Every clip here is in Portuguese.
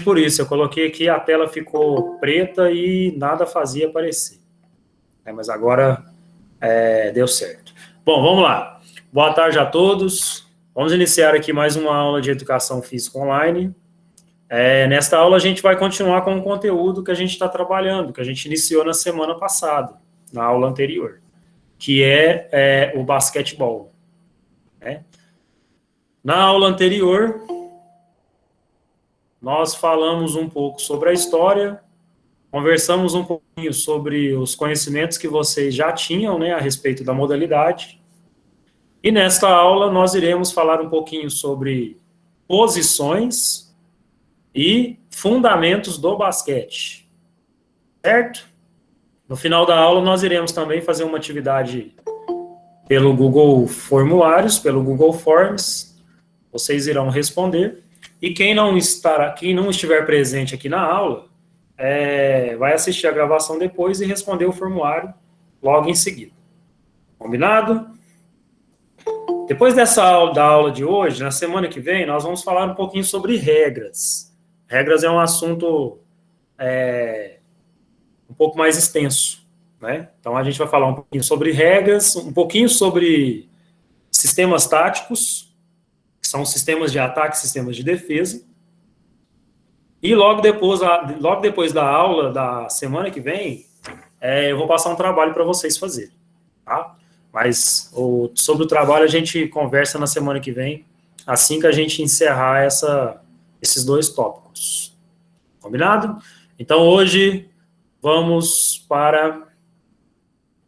por isso. Eu coloquei aqui, a tela ficou preta e nada fazia aparecer. Mas agora deu certo. Bom, vamos lá. Boa tarde a todos. Vamos iniciar aqui mais uma aula de Educação Física Online. Nesta aula a gente vai continuar com o conteúdo que a gente está trabalhando, que a gente iniciou na semana passada, na aula anterior, que é o basquetebol. Na aula anterior, nós falamos um pouco sobre a história, conversamos um pouquinho sobre os conhecimentos que vocês já tinham, a respeito da modalidade. E nesta aula nós iremos falar um pouquinho sobre posições e fundamentos do basquete, certo? No final da aula nós iremos também fazer uma atividade pelo Google Formulários, pelo Google Forms. Vocês irão responder. E quem não estiver presente aqui na aula, vai assistir a gravação depois e responder o formulário logo em seguida. Combinado? Depois da aula de hoje, na semana que vem, nós vamos falar um pouquinho sobre regras. Regras é um assunto um pouco mais extenso, Então, a gente vai falar um pouquinho sobre regras, um pouquinho sobre sistemas táticos, que são sistemas de ataque e sistemas de defesa. E logo depois da aula da semana que vem, eu vou passar um trabalho para vocês fazerem, tá? Mas sobre o trabalho a gente conversa na semana que vem, assim que a gente encerrar esses dois tópicos. Combinado? Então, hoje, vamos para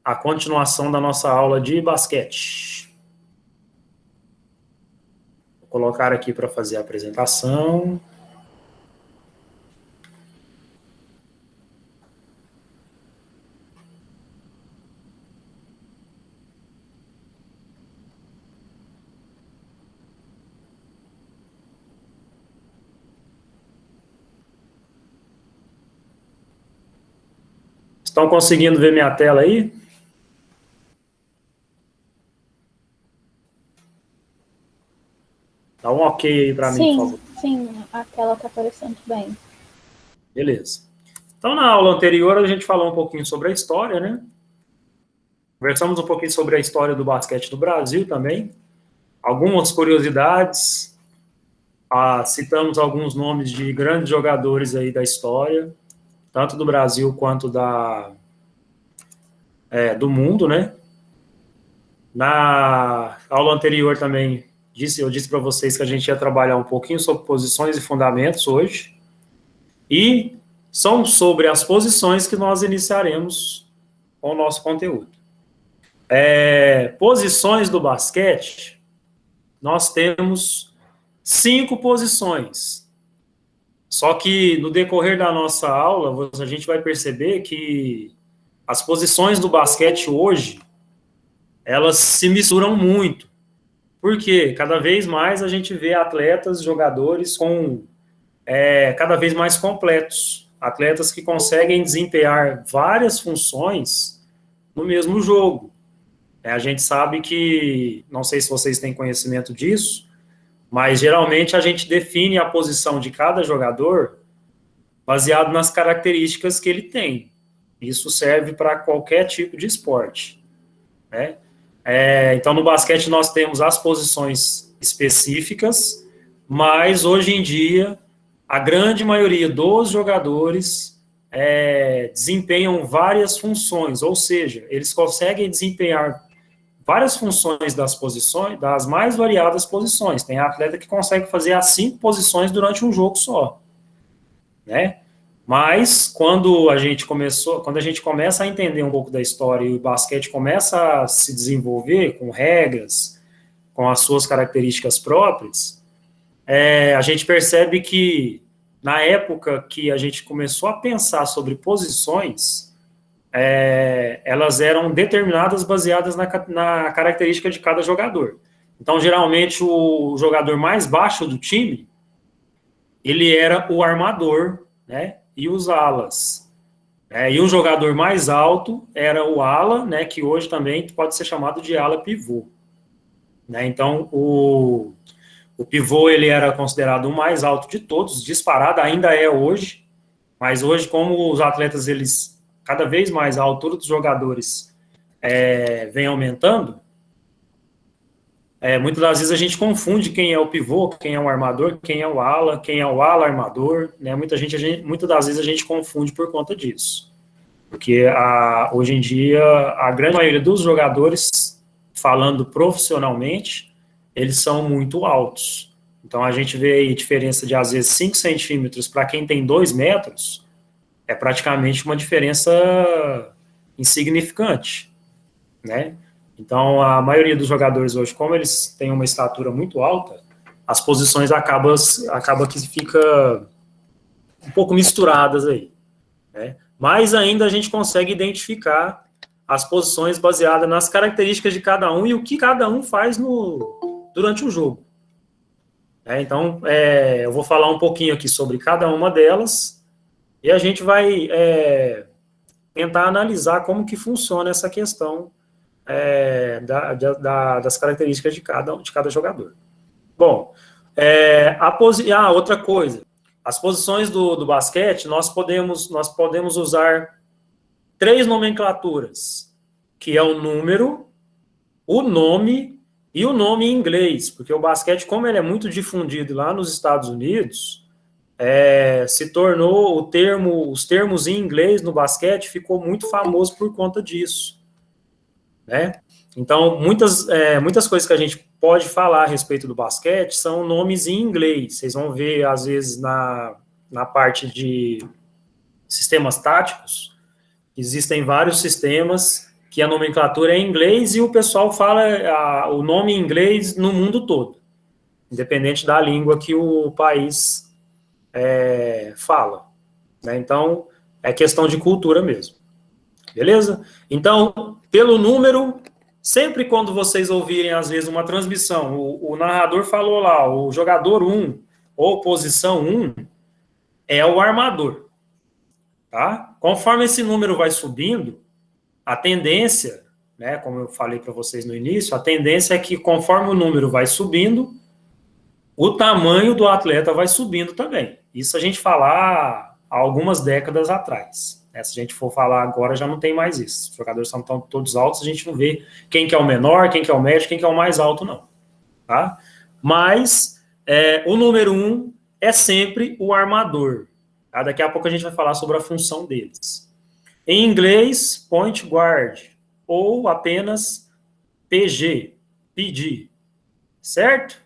a continuação da nossa aula de basquete. Vou colocar aqui para fazer a apresentação. Estão conseguindo ver minha tela aí? Dá um ok aí para mim, por favor. Sim, a tela está aparecendo bem. Beleza. Então, na aula anterior, a gente falou um pouquinho sobre a história, Conversamos um pouquinho sobre a história do basquete do Brasil também. Algumas curiosidades. Citamos alguns nomes de grandes jogadores aí da história, tanto do Brasil quanto do mundo, Na aula anterior também, eu disse para vocês que a gente ia trabalhar um pouquinho sobre posições e fundamentos hoje. E são sobre as posições que nós iniciaremos com o nosso conteúdo. Posições do basquete, nós temos 5 posições. Só que no decorrer da nossa aula, a gente vai perceber que as posições do basquete hoje, elas se misturam muito. Porque cada vez mais a gente vê atletas, jogadores cada vez mais completos. Atletas que conseguem desempenhar várias funções no mesmo jogo. A gente sabe que, não sei se vocês têm conhecimento disso, mas geralmente a gente define a posição de cada jogador baseado nas características que ele tem. Isso serve para qualquer tipo de esporte. Então, no basquete nós temos as posições específicas, mas hoje em dia a grande maioria dos jogadores desempenham várias funções, ou seja, eles conseguem desempenhar várias funções das posições, das mais variadas posições. Tem atleta que consegue fazer as 5 posições durante um jogo só, Mas quando a gente começa a entender um pouco da história e o basquete começa a se desenvolver com regras, com as suas características próprias, a gente percebe que na época que a gente começou a pensar sobre posições, elas eram determinadas baseadas na característica de cada jogador. Então, geralmente, o jogador mais baixo do time, ele era o armador, e os alas. E o jogador mais alto era o ala, que hoje também pode ser chamado de ala pivô. Então, o O pivô, ele era considerado o mais alto de todos, disparado, ainda é hoje, mas hoje, como os atletas, eles, cada vez mais, a altura dos jogadores vem aumentando, muitas das vezes a gente confunde quem é o pivô, quem é o armador, quem é o ala armador, né? Muitas das vezes a gente confunde por conta disso. Porque hoje em dia, a grande maioria dos jogadores, falando profissionalmente, eles são muito altos. Então, a gente vê aí diferença de, às vezes, 5 centímetros para quem tem 2 metros, é praticamente uma diferença insignificante, né? Então, a maioria dos jogadores hoje, como eles têm uma estatura muito alta, as posições acaba que fica um pouco misturadas aí, né? Mas ainda a gente consegue identificar as posições baseadas nas características de cada um e o que cada um faz durante o jogo. Então, eu vou falar um pouquinho aqui sobre cada uma delas e a gente vai tentar analisar como que funciona essa questão das características de cada jogador. Bom, outra coisa, as posições do basquete, nós podemos usar 3 nomenclaturas, que é o número, o nome e o nome em inglês, porque o basquete, como ele é muito difundido lá nos Estados Unidos, se tornou os termos em inglês no basquete ficou muito famoso por conta disso, né? Então, muitas coisas que a gente pode falar a respeito do basquete são nomes em inglês. Vocês vão ver, às vezes, na parte de sistemas táticos, existem vários sistemas que a nomenclatura é em inglês e o pessoal fala o nome em inglês no mundo todo, independente da língua que o país fala, né? Então, é questão de cultura mesmo. Beleza? Então, pelo número, sempre quando vocês ouvirem, às vezes, uma transmissão, o narrador falou lá, o jogador 1 ou posição 1 é o armador. Tá? Conforme esse número vai subindo, a tendência, né, como eu falei para vocês no início, a tendência é que conforme o número vai subindo, o tamanho do atleta vai subindo também. Isso a gente falar há algumas décadas atrás. Se a gente for falar agora, já não tem mais isso. Os jogadores estão todos altos, a gente não vê quem que é o menor, quem que é o médio, quem que é o mais alto, não. Tá? Mas o número 1 é sempre o armador. Tá? Daqui a pouco a gente vai falar sobre a função deles. Em inglês, point guard, ou apenas PG, certo?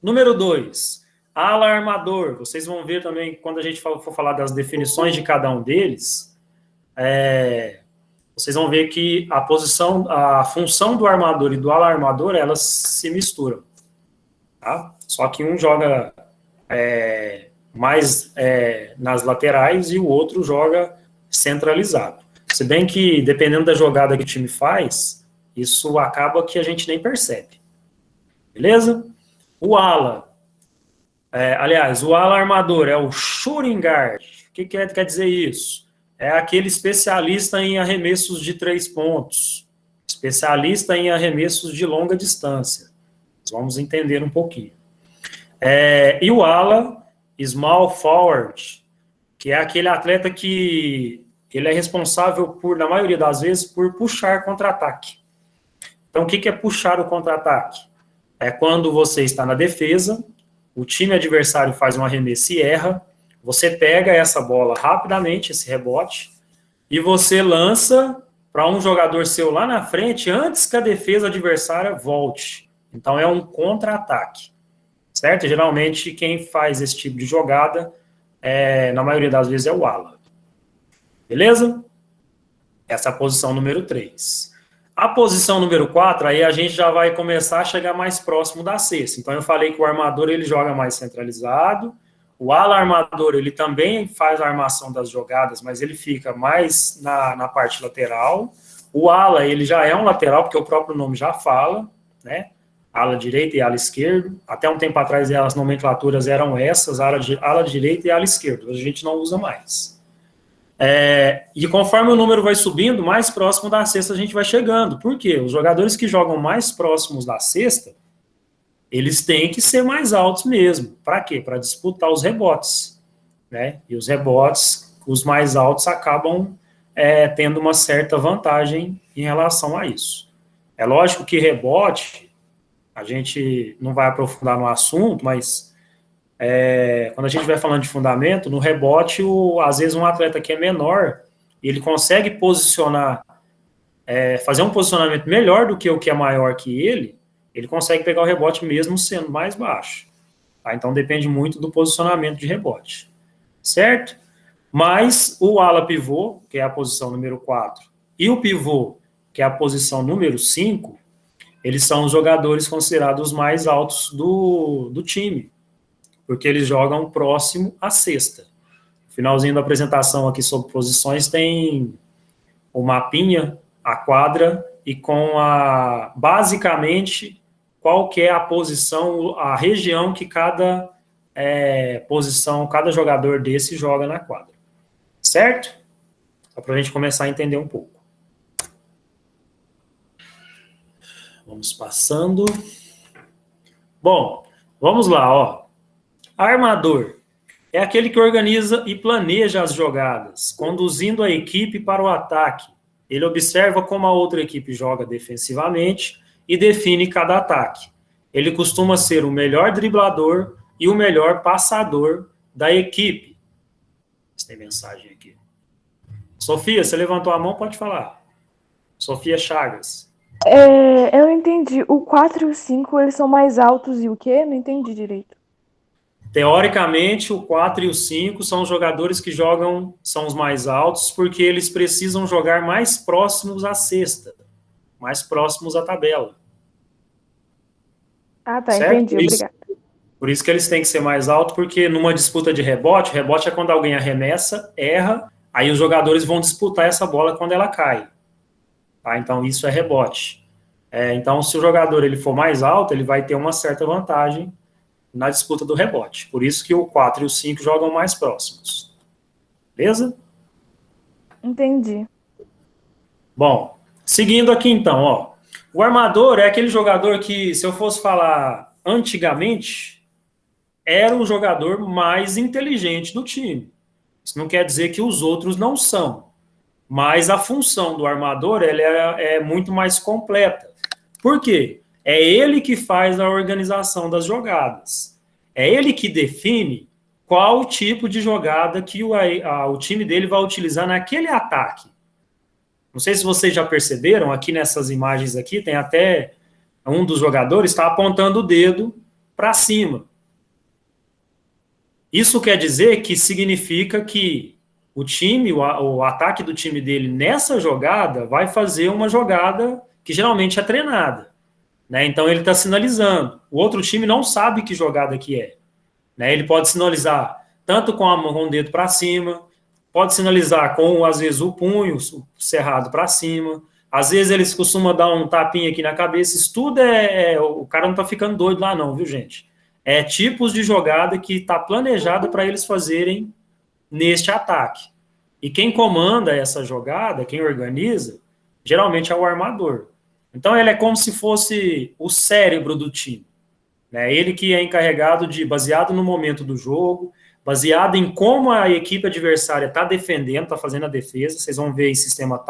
Número 2, ala armador. Vocês vão ver também, quando a gente for falar das definições de cada um deles, vocês vão ver que a função do armador e do ala armador, elas se misturam. Tá? Só que um joga mais nas laterais e o outro joga centralizado. Se bem que, dependendo da jogada que o time faz, isso acaba que a gente nem percebe. Beleza? O ala, o ala armador é o shooting guard. O que quer dizer isso? É aquele especialista em arremessos de 3 pontos, especialista em arremessos de longa distância. Vamos entender um pouquinho. E o ala, small forward, que é aquele atleta que ele é responsável por, na maioria das vezes, por puxar contra-ataque. Então, o que é puxar o contra-ataque? É quando você está na defesa, o time adversário faz um arremesso e erra, você pega essa bola rapidamente, esse rebote, e você lança para um jogador seu lá na frente, antes que a defesa adversária volte. Então, é um contra-ataque, certo? Geralmente, quem faz esse tipo de jogada, na maioria das vezes, é o ala. Beleza? Essa é a posição número 3. A posição número 4, aí a gente já vai começar a chegar mais próximo da cesta. Então, eu falei que o armador, ele joga mais centralizado. O ala armador, ele também faz a armação das jogadas, mas ele fica mais na parte lateral. O ala, ele já é um lateral, porque o próprio nome já fala, né? Ala direita e ala esquerda. Até um tempo atrás, as nomenclaturas eram essas, ala direita e ala esquerda. Hoje a gente não usa mais. E conforme o número vai subindo, mais próximo da cesta a gente vai chegando. Por quê? Os jogadores que jogam mais próximos da cesta, eles têm que ser mais altos mesmo. Para quê? Para disputar os rebotes, né? E os rebotes, os mais altos acabam tendo uma certa vantagem em relação a isso. É lógico que rebote, a gente não vai aprofundar no assunto, mas quando a gente vai falando de fundamento, no rebote, às vezes um atleta que é menor, ele consegue posicionar, fazer um posicionamento melhor do que o que é maior que ele consegue pegar o rebote mesmo sendo mais baixo. Tá? Então depende muito do posicionamento de rebote. Certo? Mas o ala pivô, que é a posição número 4, e o pivô, que é a posição número 5, eles são os jogadores considerados mais altos do time, porque eles jogam próximo à cesta. No finalzinho da apresentação aqui sobre posições tem o mapinha, a quadra, e com basicamente qual que é a posição, a região que cada posição, cada jogador desse joga na quadra. Certo? Só para a gente começar a entender um pouco. Vamos passando. Bom, vamos lá, ó. Armador é aquele que organiza e planeja as jogadas, conduzindo a equipe para o ataque. Ele observa como a outra equipe joga defensivamente e define cada ataque. Ele costuma ser o melhor driblador e o melhor passador da equipe. Tem mensagem aqui. Sofia, você levantou a mão, pode falar. Sofia Chagas. Eu entendi. O 4 e o 5, eles são mais altos e o quê? Não entendi direito. Teoricamente, o 4 e o 5 são os jogadores que são os mais altos, porque eles precisam jogar mais próximos à cesta, mais próximos à tabela. Ah, tá, certo? entendi, obrigada. Por isso que eles têm que ser mais altos, porque numa disputa de rebote é quando alguém arremessa, erra, aí os jogadores vão disputar essa bola quando ela cai. Tá? Então, isso é rebote. Então, se o jogador ele for mais alto, ele vai ter uma certa vantagem na disputa do rebote. Por isso que o 4 e o 5 jogam mais próximos. Beleza? Entendi. Bom, seguindo aqui então, ó. O armador é aquele jogador que, se eu fosse falar antigamente, era o jogador mais inteligente do time. Isso não quer dizer que os outros não são. Mas a função do armador ela é muito mais completa. Por quê? É ele que faz a organização das jogadas. É ele que define qual tipo de jogada que o time dele vai utilizar naquele ataque. Não sei se vocês já perceberam, aqui nessas imagens aqui, tem até um dos jogadores está apontando o dedo para cima. Isso quer dizer que significa que o time, o ataque do time dele nessa jogada vai fazer uma jogada que geralmente é treinada. Né? Então ele está sinalizando. O outro time não sabe que jogada que é. Né? Ele pode sinalizar tanto com a mão, com o dedo para cima, pode sinalizar com, às vezes, o punho cerrado para cima. Às vezes eles costumam dar um tapinha aqui na cabeça. Isso tudo o cara não está ficando doido lá não, viu, gente? É tipos de jogada que está planejado para eles fazerem neste ataque. E quem comanda essa jogada, quem organiza, geralmente é o armador. Então ele é como se fosse o cérebro do time. Né? Ele que é encarregado de, baseado no momento do jogo, baseado em como a equipe adversária está defendendo, está fazendo a defesa, vocês vão ver em sistemas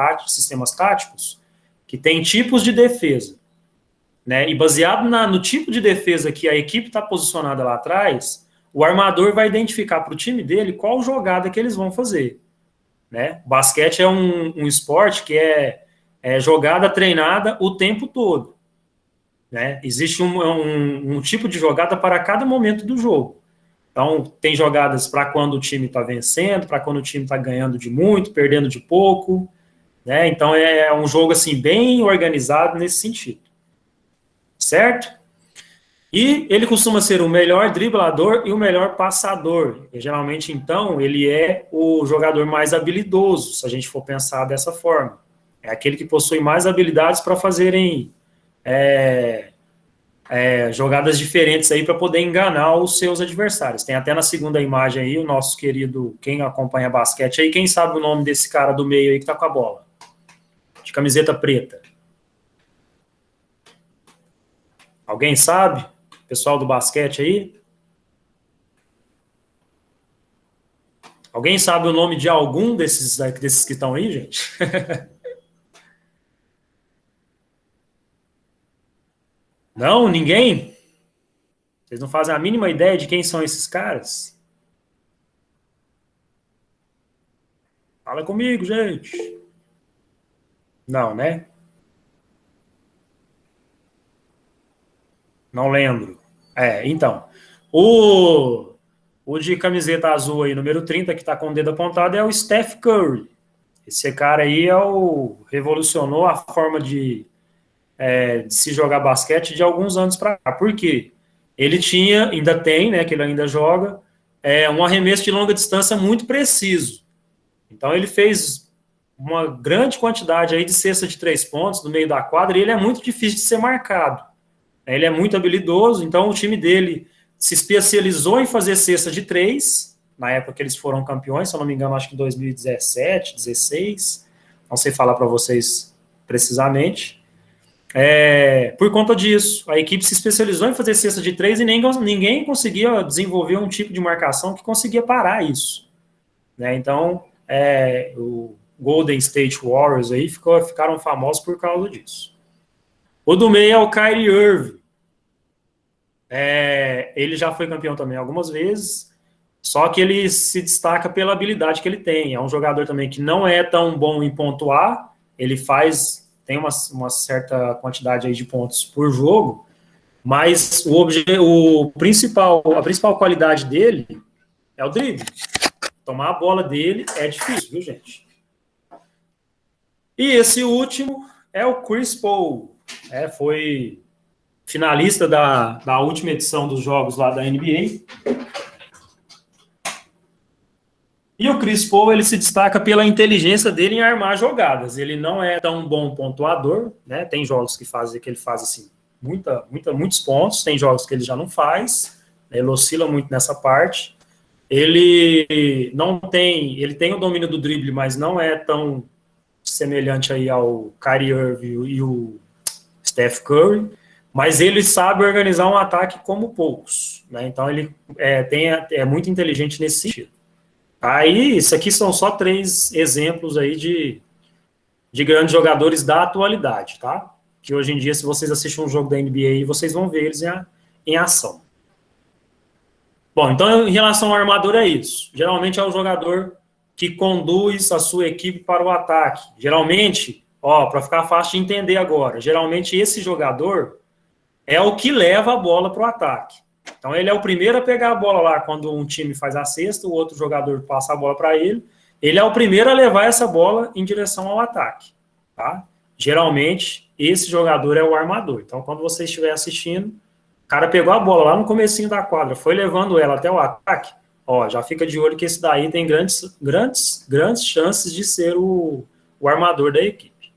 táticos, que tem tipos de defesa. Né? E baseado no tipo de defesa que a equipe está posicionada lá atrás, o armador vai identificar para o time dele qual jogada que eles vão fazer. Né? Basquete é um esporte que é jogada treinada o tempo todo. Né? Existe um tipo de jogada para cada momento do jogo. Então, tem jogadas para quando o time está vencendo, para quando o time está ganhando de muito, perdendo de pouco. Né? Então, é um jogo assim, bem organizado nesse sentido. Certo? E ele costuma ser o melhor driblador e o melhor passador. E, geralmente, então, ele é o jogador mais habilidoso, se a gente for pensar dessa forma. É aquele que possui mais habilidades para fazerem jogadas diferentes aí para poder enganar os seus adversários. Tem até na segunda imagem aí o nosso querido, quem acompanha basquete aí, quem sabe o nome desse cara do meio aí que tá com a bola? De camiseta preta. Alguém sabe? O Pessoal do basquete aí? Alguém sabe o nome de algum desses que estão aí, gente? Não? Ninguém? Vocês não fazem a mínima ideia de quem são esses caras? Fala comigo, gente. Não, né? Não lembro. Então. O de camiseta azul aí, número 30, que está com o dedo apontado, é o Steph Curry. Esse cara aí revolucionou a forma de se jogar basquete de alguns anos para cá. Por quê? Ele ainda tem, né, que ele ainda joga, um arremesso de longa distância muito preciso. Então ele fez uma grande quantidade aí de cesta de 3 pontos no meio da quadra, e ele é muito difícil de ser marcado. Ele é muito habilidoso, então o time dele se especializou em fazer cesta de 3, na época que eles foram campeões, se eu não me engano, acho que em 2017, 16, não sei falar para vocês precisamente. Por conta disso, a equipe se especializou em fazer cesta de 3 e ninguém conseguia desenvolver um tipo de marcação que conseguia parar isso. Né? Então, o Golden State Warriors aí ficaram famosos por causa disso. O do meio é o Kyrie Irving. Ele já foi campeão também algumas vezes, só que ele se destaca pela habilidade que ele tem. É um jogador também que não é tão bom em pontuar, ele tem uma certa quantidade aí de pontos por jogo, mas a principal qualidade dele é o drible. Tomar a bola dele é difícil, viu, gente? E esse último é o Chris Paul. Foi finalista da última edição dos jogos lá da NBA. E o Chris Paul, ele se destaca pela inteligência dele em armar jogadas. Ele não é tão bom pontuador, né? Tem jogos que ele faz assim, muitos pontos, tem jogos que ele já não faz, né? Ele oscila muito nessa parte. Ele tem o domínio do drible, mas não é tão semelhante aí ao Kyrie Irving e o Steph Curry, mas ele sabe organizar um ataque como poucos, né? Então ele é muito inteligente nesse sentido. Aí, isso aqui são só 3 exemplos aí de grandes jogadores da atualidade, tá? Que hoje em dia, se vocês assistem um jogo da NBA, vocês vão ver eles em ação. Bom, então, em relação ao armador, é isso. Geralmente é o jogador que conduz a sua equipe para o ataque. Geralmente, para ficar fácil de entender agora, geralmente esse jogador é o que leva a bola para o ataque. Então, ele é o primeiro a pegar a bola lá quando um time faz a cesta, o outro jogador passa a bola para ele. Ele é o primeiro a levar essa bola em direção ao ataque. Tá? Geralmente, esse jogador é o armador. Então, quando você estiver assistindo, o cara pegou a bola lá no comecinho da quadra, foi levando ela até o ataque, já fica de olho que esse daí tem grandes chances de ser o armador da equipe.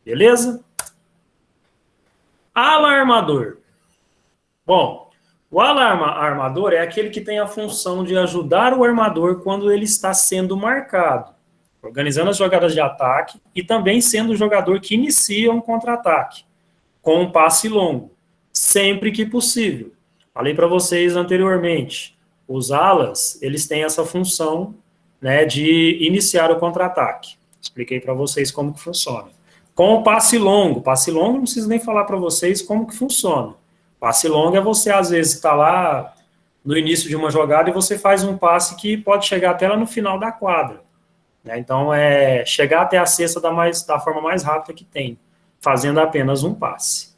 Beleza? Ala armador. Bom, o ala armador é aquele que tem a função de ajudar o armador quando ele está sendo marcado, organizando as jogadas de ataque e também sendo o jogador que inicia um contra-ataque, com um passe longo, sempre que possível. Falei para vocês anteriormente, os alas, eles têm essa função, né, de iniciar o contra-ataque. Expliquei para vocês como que funciona. Com o passe longo não preciso nem falar para vocês como que funciona. Passe longo é você, às vezes, está lá no início de uma jogada e você faz um passe que pode chegar até lá no final da quadra. Né? Então, chegar até a cesta da forma mais rápida que tem, fazendo apenas um passe.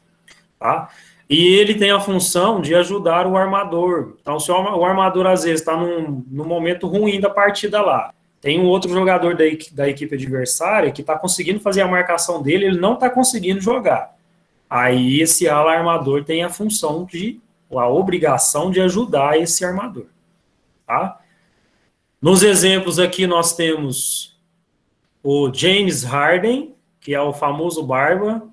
Tá? E ele tem a função de ajudar o armador. Então, se o armador, às vezes, está num momento ruim da partida lá, tem um outro jogador da equipe adversária que está conseguindo fazer a marcação dele, ele não está conseguindo jogar. Aí esse ala armador tem a função a obrigação de ajudar esse armador. Tá? Nos exemplos aqui nós temos o James Harden, que é o famoso Barba,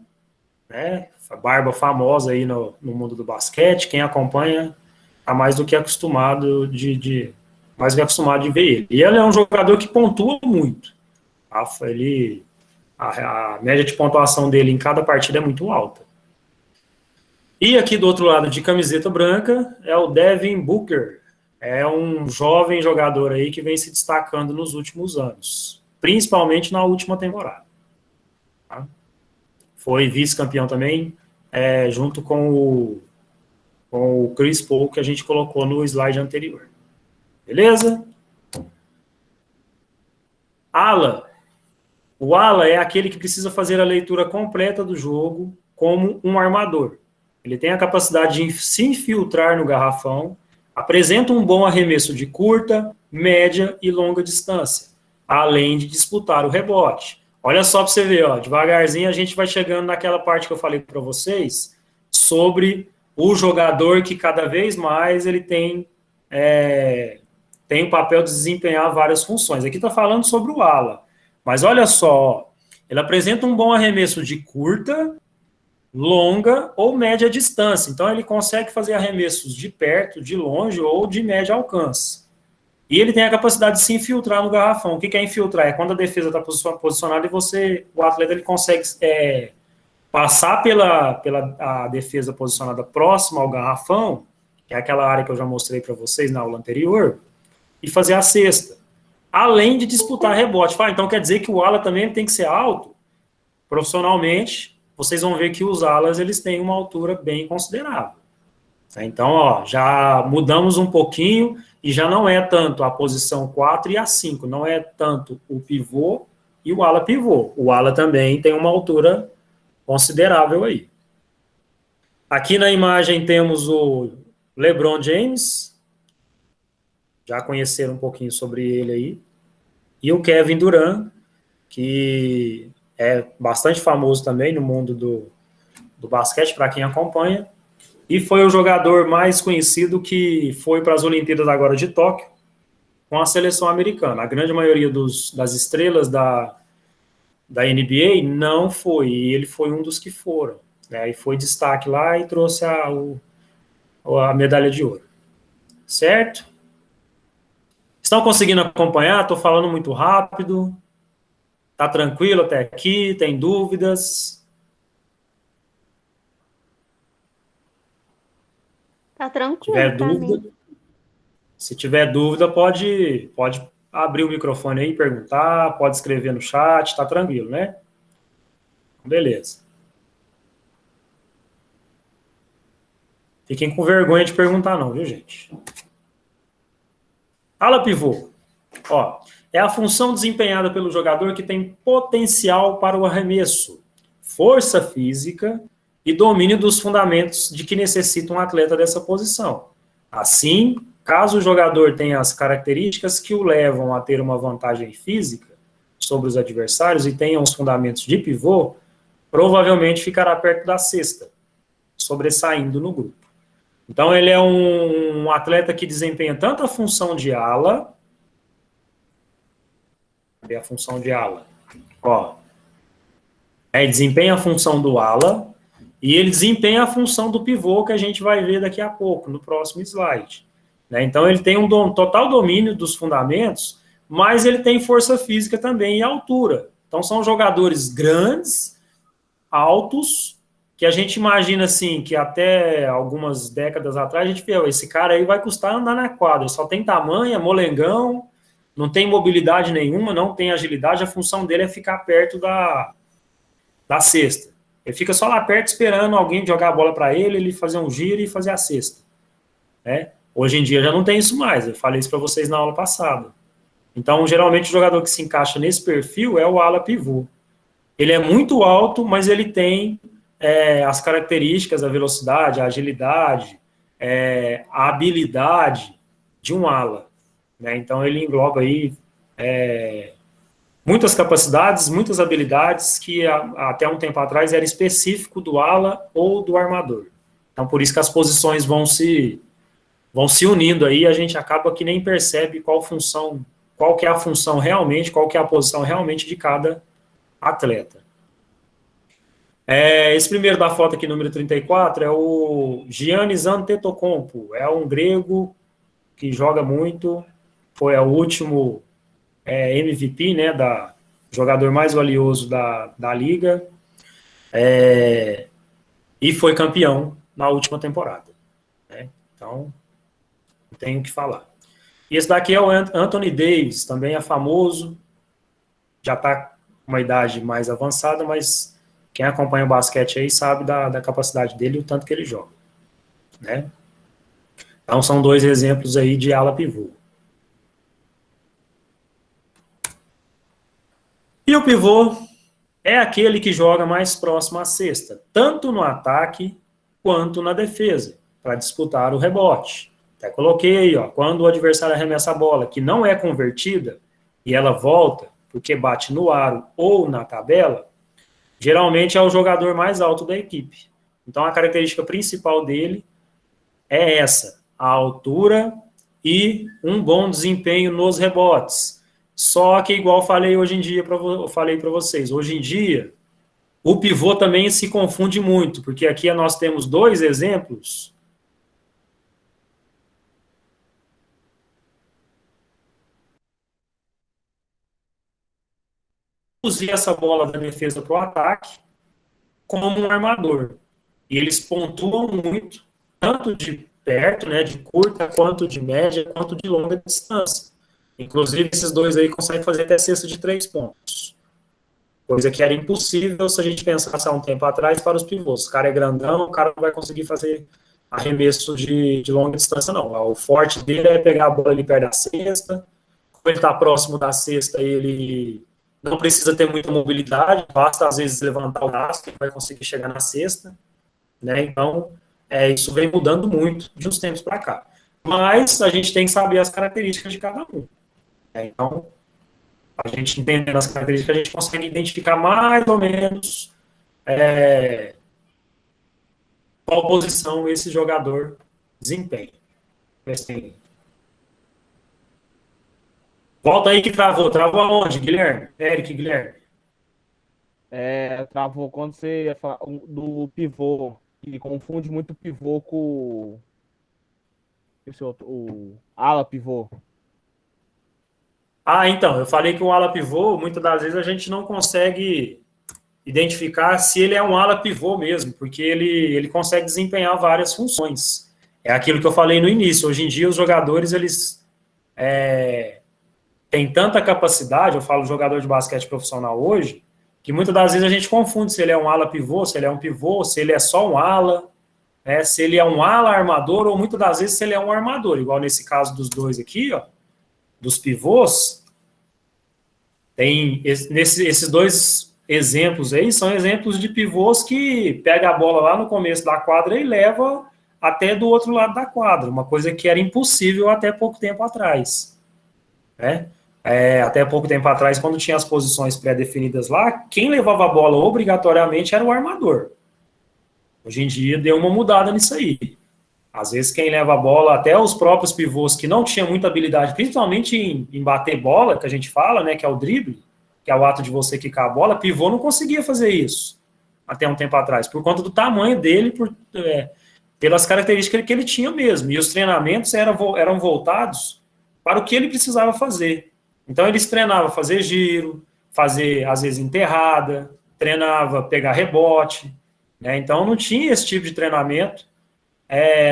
né? Barba famosa aí no mundo do basquete. Quem acompanha está mais do que acostumado de ver ele. E ele é um jogador que pontua muito. Tá? A média de pontuação dele em cada partida é muito alta. E aqui do outro lado, de camiseta branca, é o Devin Booker. É um jovem jogador aí que vem se destacando nos últimos anos, principalmente na última temporada. Tá? Foi vice-campeão também, junto com o Chris Paul, que a gente colocou no slide anterior. Beleza? Ala. O ala é aquele que precisa fazer a leitura completa do jogo como um armador. Ele tem a capacidade de se infiltrar no garrafão, apresenta um bom arremesso de curta, média e longa distância, além de disputar o rebote. Olha só para você ver, ó, devagarzinho a gente vai chegando naquela parte que eu falei para vocês sobre o jogador que cada vez mais ele tem o papel de desempenhar várias funções. Aqui está falando sobre o ala, mas olha só, ele apresenta um bom arremesso de curta, longa ou média distância. Então, ele consegue fazer arremessos de perto, de longe ou de médio alcance. E ele tem a capacidade de se infiltrar no garrafão. O que é infiltrar? É quando a defesa está posicionada e o atleta ele consegue passar a defesa posicionada próxima ao garrafão, que é aquela área que eu já mostrei para vocês na aula anterior, e fazer a cesta. Além de disputar rebote. Então, quer dizer que o ala também tem que ser alto. Profissionalmente, vocês vão ver que os alas eles têm uma altura bem considerável. Então, ó, já mudamos um pouquinho e já não é tanto a posição 4 e a 5, não é tanto o pivô e o ala pivô. O ala também tem uma altura considerável aí. Aqui na imagem temos o LeBron James, já conheceram um pouquinho sobre ele aí, e o Kevin Durant, que é bastante famoso também no mundo do basquete, para quem acompanha, e foi o jogador mais conhecido que foi para as Olimpíadas agora de Tóquio, com a seleção americana. A grande maioria das estrelas da NBA não foi, e ele foi um dos que foram, né, e foi destaque lá e trouxe a medalha de ouro. Certo? Estão conseguindo acompanhar? Estou falando muito rápido. Tá tranquilo até aqui? Tem dúvidas? Tá tranquilo. Tiver dúvida, se tiver dúvida, pode abrir o microfone aí e perguntar, pode escrever no chat, tá tranquilo, né? Beleza. Fiquem com vergonha de perguntar não, viu, gente? Ala pivô. Ó, é a função desempenhada pelo jogador que tem potencial para o arremesso, força física e domínio dos fundamentos de que necessita um atleta dessa posição. Assim, caso o jogador tenha as características que o levam a ter uma vantagem física sobre os adversários e tenha os fundamentos de pivô, provavelmente ficará perto da cesta, sobressaindo no grupo. Então, ele é um atleta que desempenha tanto a função de ala. Cadê a função de ala? Ó, ele desempenha a função do ala e ele desempenha a função do pivô, que a gente vai ver daqui a pouco, no próximo slide. Né? Então, ele tem um total domínio dos fundamentos, mas ele tem força física também e altura. Então, são jogadores grandes, altos, que a gente imagina assim, que até algumas décadas atrás a gente vê, esse cara aí vai custar andar na quadra, só tem tamanho, é molengão, não tem mobilidade nenhuma, não tem agilidade, a função dele é ficar perto da cesta. Ele fica só lá perto esperando alguém jogar a bola para ele fazer um giro e fazer a cesta. Né? Hoje em dia já não tem isso mais, eu falei isso para vocês na aula passada. Então, geralmente o jogador que se encaixa nesse perfil é o ala pivô. Ele é muito alto, mas ele tem as características, a velocidade, a agilidade, a habilidade de um ala. Né? Então, ele engloba aí muitas capacidades, muitas habilidades que até um tempo atrás era específico do ala ou do armador. Então, por isso que as posições vão se unindo aí, a gente acaba que nem percebe qual que é a função realmente, qual que é a posição realmente de cada atleta. Esse primeiro da foto aqui, número 34, é o Giannis Antetokounmpo, é um grego que joga muito, foi o último MVP, né, jogador mais valioso da liga, e foi campeão na última temporada. Né? Então, não tenho o que falar. E esse daqui é o Anthony Davis, também é famoso, já está com uma idade mais avançada, mas quem acompanha o basquete aí sabe da capacidade dele e o tanto que ele joga. Né? Então, são dois exemplos aí de ala pivô. E o pivô é aquele que joga mais próximo à cesta, tanto no ataque quanto na defesa, para disputar o rebote. Até coloquei aí, ó, quando o adversário arremessa a bola que não é convertida e ela volta porque bate no aro ou na tabela, geralmente é o jogador mais alto da equipe. Então a característica principal dele é essa, a altura e um bom desempenho nos rebotes. Só que, igual falei hoje em dia, falei para vocês, hoje em dia, o pivô também se confunde muito, porque aqui nós temos dois exemplos. Usar essa bola da defesa para o ataque como um armador. E eles pontuam muito, tanto de perto, né, de curta, quanto de média, quanto de longa distância. Inclusive, esses dois aí conseguem fazer até cesta de 3 pontos. Coisa que era impossível se a gente pensasse há um tempo atrás para os pivôs. O cara é grandão, o cara não vai conseguir fazer arremesso de longa distância, não. O forte dele é pegar a bola ali perto da cesta. Quando ele está próximo da cesta, ele não precisa ter muita mobilidade, basta às vezes levantar o braço que ele vai conseguir chegar na cesta. Né? Então, isso vem mudando muito de uns tempos para cá. Mas a gente tem que saber as características de cada um. Né? Então, a gente entendendo as características, a gente consegue identificar mais ou menos qual posição esse jogador desempenha. Assim, volta aí que travou. Travou aonde, Guilherme? Eric, Guilherme. Travou quando você ia falar do pivô, que confunde muito o pivô com o ala pivô. Então, eu falei que o ala pivô, muitas das vezes a gente não consegue identificar se ele é um ala pivô mesmo, porque ele consegue desempenhar várias funções. É aquilo que eu falei no início. Hoje em dia, os jogadores, eles têm tanta capacidade, eu falo jogador de basquete profissional hoje, que muitas das vezes a gente confunde se ele é um ala pivô, se ele é um pivô, se ele é só um ala, se ele é um ala armador, ou muitas das vezes se ele é um armador, igual nesse caso dos dois aqui, ó, dos pivôs. Tem esses dois exemplos aí, são exemplos de pivôs que pega a bola lá no começo da quadra e leva até do outro lado da quadra, uma coisa que era impossível até pouco tempo atrás. Né? Até pouco tempo atrás, quando tinha as posições pré-definidas lá, quem levava a bola obrigatoriamente era o armador. Hoje em dia deu uma mudada nisso aí. Às vezes quem leva a bola, até os próprios pivôs que não tinham muita habilidade, principalmente em bater bola, que a gente fala, né, que é o drible, que é o ato de você quicar a bola, pivô não conseguia fazer isso até um tempo atrás, por conta do tamanho dele, pelas características que ele tinha mesmo. E os treinamentos eram voltados para o que ele precisava fazer. Então eles treinavam fazer giro, fazer, às vezes, enterrada, treinava pegar rebote, né? Então não tinha esse tipo de treinamento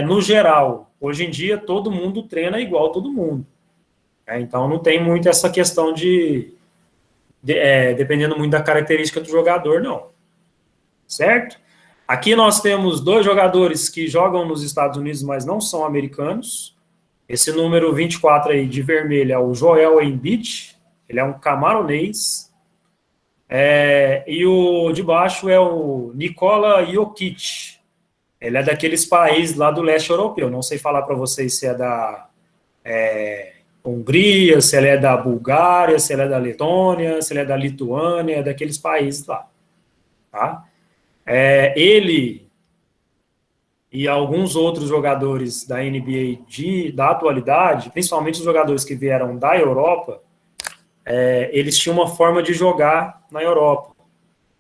no geral. Hoje em dia todo mundo treina igual todo mundo. Então não tem muito essa questão dependendo muito da característica do jogador, não. Certo? Aqui nós temos dois jogadores que jogam nos Estados Unidos, mas não são americanos. Esse número 24 aí de vermelho é o Joel Embiid, ele é um camaronês. E o de baixo é o Nikola Jokic. Ele é daqueles países lá do leste europeu. Não sei falar para vocês se é da Hungria, se ele é da Bulgária, se ele é da Letônia, se ele é da Lituânia, daqueles países lá. Tá? Ele e alguns outros jogadores da NBA da atualidade, principalmente os jogadores que vieram da Europa, eles tinham uma forma de jogar na Europa.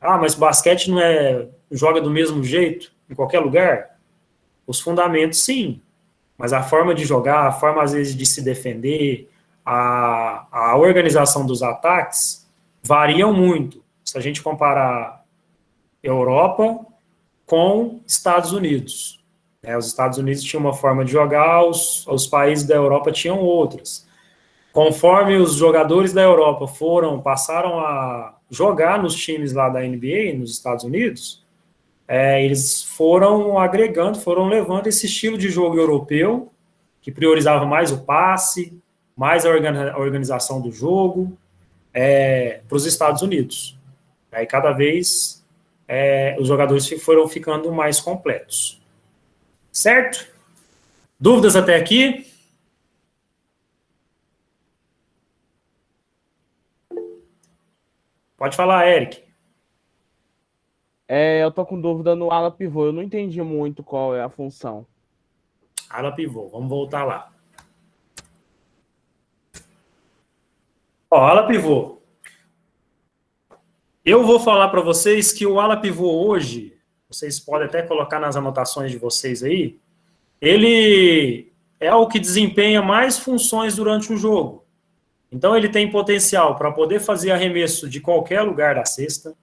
Mas basquete não joga do mesmo jeito em qualquer lugar? Os fundamentos, sim. Mas a forma de jogar, a forma, às vezes, de se defender, a organização dos ataques variam muito. Se a gente comparar Europa com Estados Unidos. Os Estados Unidos tinham uma forma de jogar, os países da Europa tinham outras. Conforme os jogadores da Europa passaram a jogar nos times lá da NBA, nos Estados Unidos, eles foram agregando, foram levando esse estilo de jogo europeu, que priorizava mais o passe, mais a organização do jogo, para os Estados Unidos. Aí cada vez os jogadores foram ficando mais completos. Certo? Dúvidas até aqui? Pode falar, Eric. Eu tô com dúvida no ala pivô. Eu não entendi muito qual é a função. Ala pivô, vamos voltar lá. Ala pivô. Eu vou falar para vocês que o ala pivô hoje, vocês podem até colocar nas anotações de vocês aí, ele é o que desempenha mais funções durante o jogo. Então, ele tem potencial para poder fazer arremesso de qualquer lugar da cesta,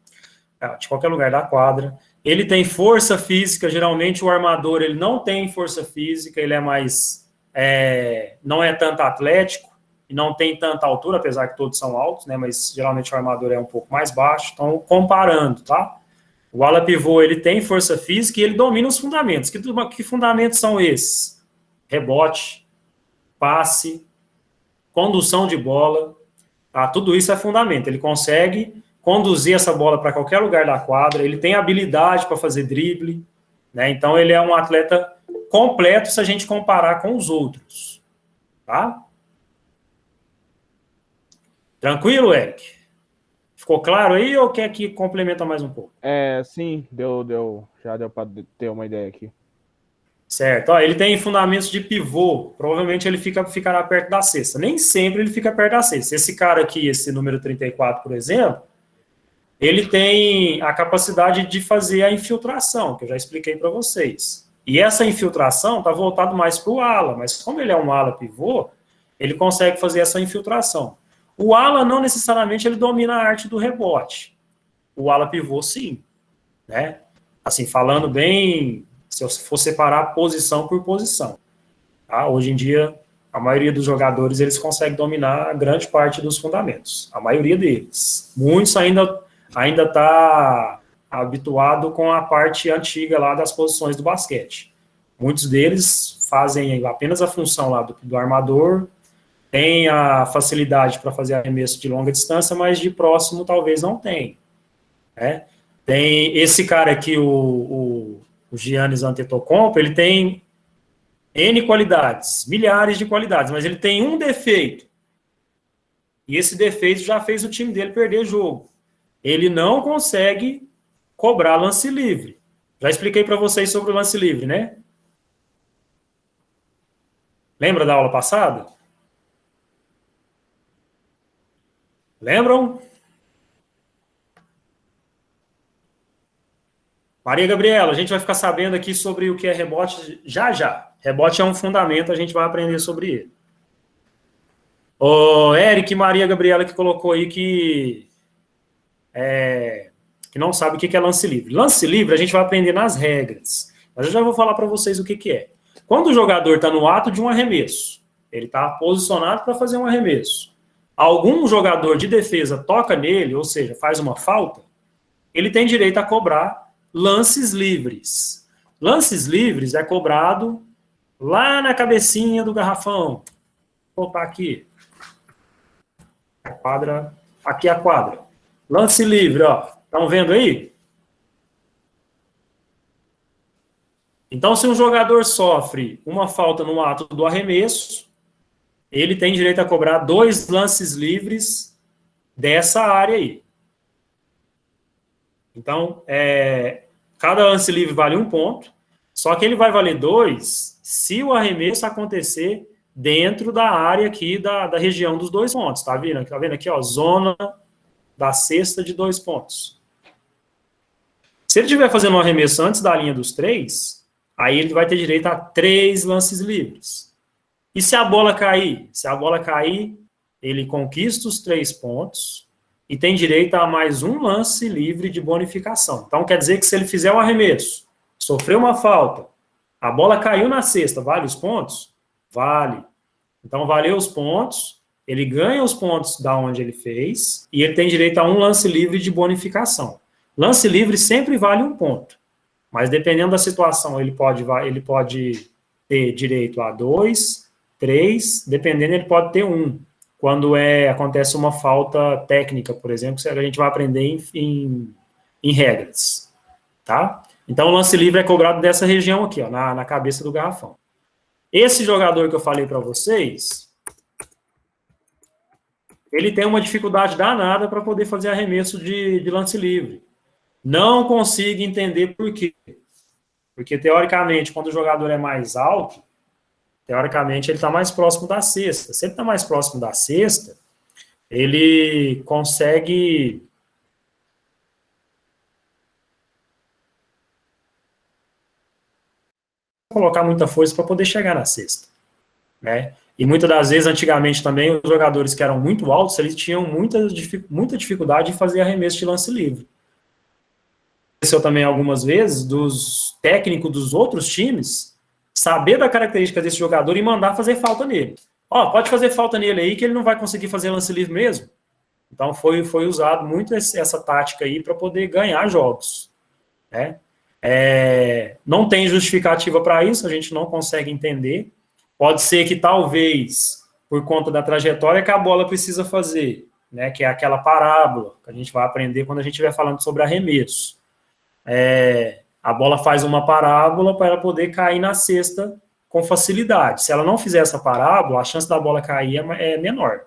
de qualquer lugar da quadra. Ele tem força física, geralmente o armador ele não tem força física, ele é mais, não é tanto atlético, e não tem tanta altura, apesar que todos são altos, né, mas geralmente o armador é um pouco mais baixo. Então, comparando, tá? O ala pivô, ele tem força física e ele domina os fundamentos. Que fundamentos são esses? Rebote, passe, condução de bola, tá? Tudo isso é fundamento. Ele consegue conduzir essa bola para qualquer lugar da quadra, ele tem habilidade para fazer drible, né? Então ele é um atleta completo se a gente comparar com os outros, tá? Tranquilo, Eric? Ficou claro aí ou quer que complementa mais um pouco? Sim, já deu para ter uma ideia aqui. Certo. Ele tem fundamentos de pivô. Provavelmente ele ficará perto da cesta. Nem sempre ele fica perto da cesta. Esse cara aqui, esse número 34, por exemplo, ele tem a capacidade de fazer a infiltração, que eu já expliquei para vocês. E essa infiltração está voltada mais para o ala, mas como ele é um ala pivô, ele consegue fazer essa infiltração. O ala não necessariamente ele domina a arte do rebote. O ala pivô, sim. Né? Assim, falando bem... Se eu for separar posição por posição. Tá? Hoje em dia, a maioria dos jogadores, eles conseguem dominar grande parte dos fundamentos. A maioria deles. Muitos ainda tá habituado com a parte antiga lá das posições do basquete. Muitos deles fazem apenas a função lá do armador, tem a facilidade para fazer arremesso de longa distância, mas de próximo talvez não tem. Né? Tem esse cara aqui, o Giannis Antetokounmpo, ele tem N qualidades, milhares de qualidades, mas ele tem um defeito. E esse defeito já fez o time dele perder jogo. Ele não consegue cobrar lance livre. Já expliquei para vocês sobre o lance livre, né? Lembra da aula passada? Lembram? Maria Gabriela, a gente vai ficar sabendo aqui sobre o que é rebote já já. Rebote é um fundamento, a gente vai aprender sobre ele. O Eric e Maria Gabriela que colocou aí que não sabe o que é lance livre. Lance livre a gente vai aprender nas regras, mas eu já vou falar para vocês o que é. Quando o jogador está no ato de um arremesso, ele está posicionado para fazer um arremesso, algum jogador de defesa toca nele, ou seja, faz uma falta, ele tem direito a cobrar lances livres. Lances livres é cobrado lá na cabecinha do garrafão. Vou voltar aqui. A quadra. Aqui a quadra. Lance livre, ó. Estão vendo aí? Então, se um jogador sofre uma falta no ato do arremesso, ele tem direito a cobrar 2 lances livres dessa área aí. Então, cada lance livre vale 1 ponto, só que ele vai valer 2 se o arremesso acontecer dentro da área aqui da região dos 2 pontos. Tá vendo? Tá vendo aqui, ó, zona da cesta de 2 pontos. Se ele estiver fazendo um arremesso antes da linha dos 3, aí ele vai ter direito a 3 lances livres. E se a bola cair? Se a bola cair, ele conquista os 3 pontos e tem direito a mais 1 lance livre de bonificação. Então, quer dizer que se ele fizer um arremesso, sofrer uma falta, A bola caiu na cesta, vale os pontos? Vale. Então, valeu os pontos, ele ganha os pontos da onde ele fez, e ele tem direito a um lance livre de bonificação. Lance livre sempre vale um ponto, mas dependendo da situação, ele pode ter direito a 2, 3, dependendo, ele pode ter 1. Quando acontece uma falta técnica, por exemplo, que a gente vai aprender em regras, tá? Então, o lance livre é cobrado dessa região aqui, ó, na cabeça do garrafão. Esse jogador que eu falei para vocês, ele tem uma dificuldade danada para poder fazer arremesso de lance livre. Não consigo entender por quê. Porque, teoricamente, quando o jogador é mais alto, teoricamente, ele está mais próximo da cesta. Se ele está mais próximo da cesta, ele consegue colocar muita força para poder chegar na cesta, né? E muitas das vezes, antigamente também, os jogadores que eram muito altos, eles tinham muita dificuldade de fazer arremesso de lance livre. Aconteceu também algumas vezes dos técnicos dos outros times saber da característica desse jogador e mandar fazer falta nele. Ó, pode fazer falta nele aí que ele não vai conseguir fazer lance livre mesmo. Então foi usado muito essa tática aí para poder ganhar jogos, né? Não tem justificativa para isso, a gente não consegue entender. Pode ser que talvez, por conta da trajetória que a bola precisa fazer, né, que é aquela parábola que a gente vai aprender quando a gente estiver falando sobre arremesso. A bola faz uma parábola para ela poder cair na cesta com facilidade. Se ela não fizer essa parábola, a chance da bola cair é menor,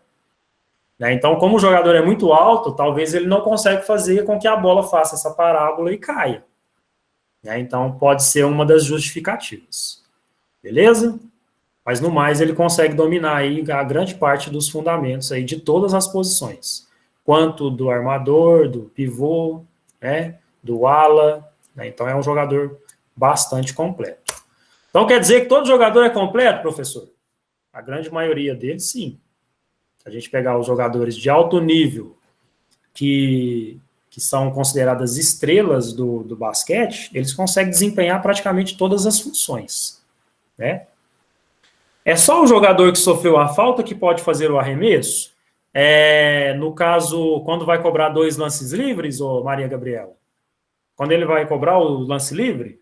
né? Então, como o jogador é muito alto, talvez ele não consiga fazer com que a bola faça essa parábola e caia, né? Então, pode ser uma das justificativas. Beleza? Mas, no mais, ele consegue dominar aí a grande parte dos fundamentos aí de todas as posições. Quanto do armador, do pivô, né, do ala, né? Então, é um jogador bastante completo. Então, quer dizer que todo jogador é completo, professor? A grande maioria deles, sim. Se a gente pegar os jogadores de alto nível, que são consideradas estrelas do basquete, eles conseguem desempenhar praticamente todas as funções, né? É só o jogador que sofreu a falta que pode fazer o arremesso? No caso, quando vai cobrar 2 lances livres, ô Maria Gabriela? Quando ele vai cobrar o lance livre?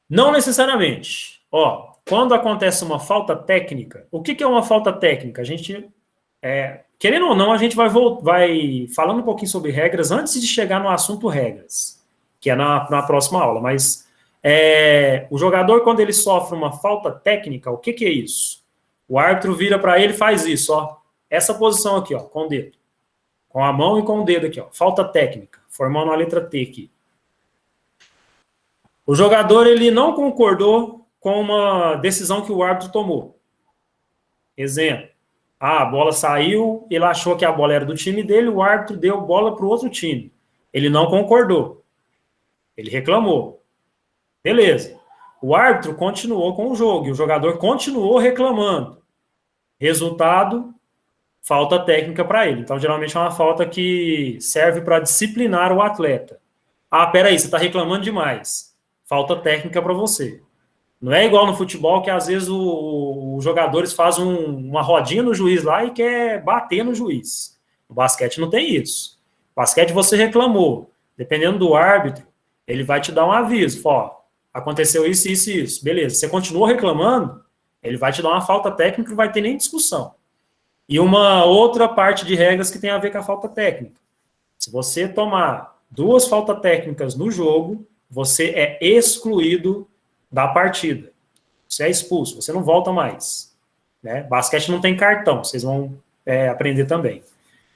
Não necessariamente. Ó, quando acontece uma falta técnica, o que é uma falta técnica? A gente, querendo ou não, a gente vai falando um pouquinho sobre regras antes de chegar no assunto regras, que é na próxima aula, mas o jogador, quando ele sofre uma falta técnica, o que é isso? O árbitro vira para ele e faz isso, ó, essa posição aqui, ó, com o dedo, com a mão e com o dedo aqui, ó, falta técnica, formando a letra T aqui. O jogador, ele não concordou com uma decisão que o árbitro tomou. Exemplo, a bola saiu, ele achou que a bola era do time dele, o árbitro deu bola para o outro time. Ele não concordou. Ele reclamou. Beleza. O árbitro continuou com o jogo e o jogador continuou reclamando. Resultado, falta técnica para ele. Então, geralmente é uma falta que serve para disciplinar o atleta. Ah, peraí, você está reclamando demais. Falta técnica para você. Não é igual no futebol que às vezes os jogadores fazem uma rodinha no juiz lá e quer bater no juiz. No basquete não tem isso. No basquete você reclamou. Dependendo do árbitro, ele vai te dar um aviso. Ó, aconteceu isso, isso e isso. Beleza. Você continuou reclamando, ele vai te dar uma falta técnica e não vai ter nem discussão. E uma outra parte de regras que tem a ver com a falta técnica. Se você tomar 2 faltas técnicas no jogo, você é excluído da partida. Você é expulso, você não volta mais, né? Basquete não tem cartão, vocês vão aprender também.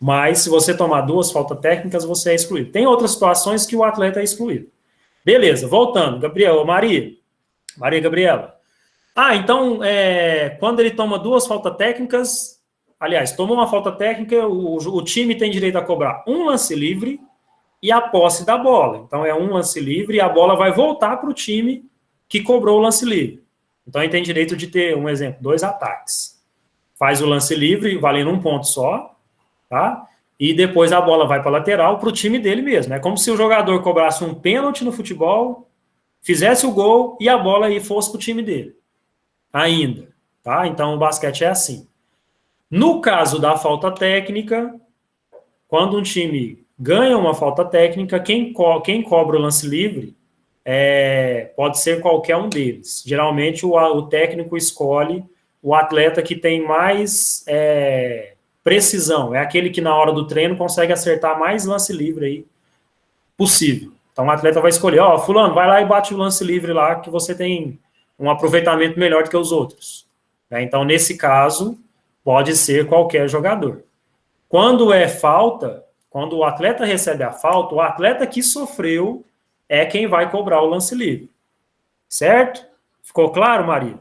Mas se você tomar 2 faltas técnicas, você é excluído. Tem outras situações que o atleta é excluído. Beleza, voltando. Maria Gabriela. Então, quando ele toma 2 faltas técnicas, aliás, tomou uma falta técnica, o time tem direito a cobrar um lance livre e a posse da bola. Então, é um lance livre e a bola vai voltar para o time que cobrou o lance livre. Então, ele tem direito de ter, um exemplo, 2 ataques. Faz o lance livre, valendo um ponto só, tá? e depois a bola vai para a lateral para o time dele mesmo. É como se o jogador cobrasse um pênalti no futebol, fizesse o gol e a bola aí fosse para o time dele. Ainda, tá? Então o basquete é assim. No caso da falta técnica, quando um time ganha uma falta técnica, quem cobra o lance livre pode ser qualquer um deles. Geralmente o técnico escolhe o atleta que tem mais precisão, é aquele que na hora do treino consegue acertar mais lance livre aí possível. Então o atleta vai escolher, fulano, vai lá e bate o lance livre lá que você tem um aproveitamento melhor do que os outros. Então, nesse caso, pode ser qualquer jogador. Quando é falta, quando o atleta recebe a falta, o atleta que sofreu é quem vai cobrar o lance livre. Certo? Ficou claro, Maria?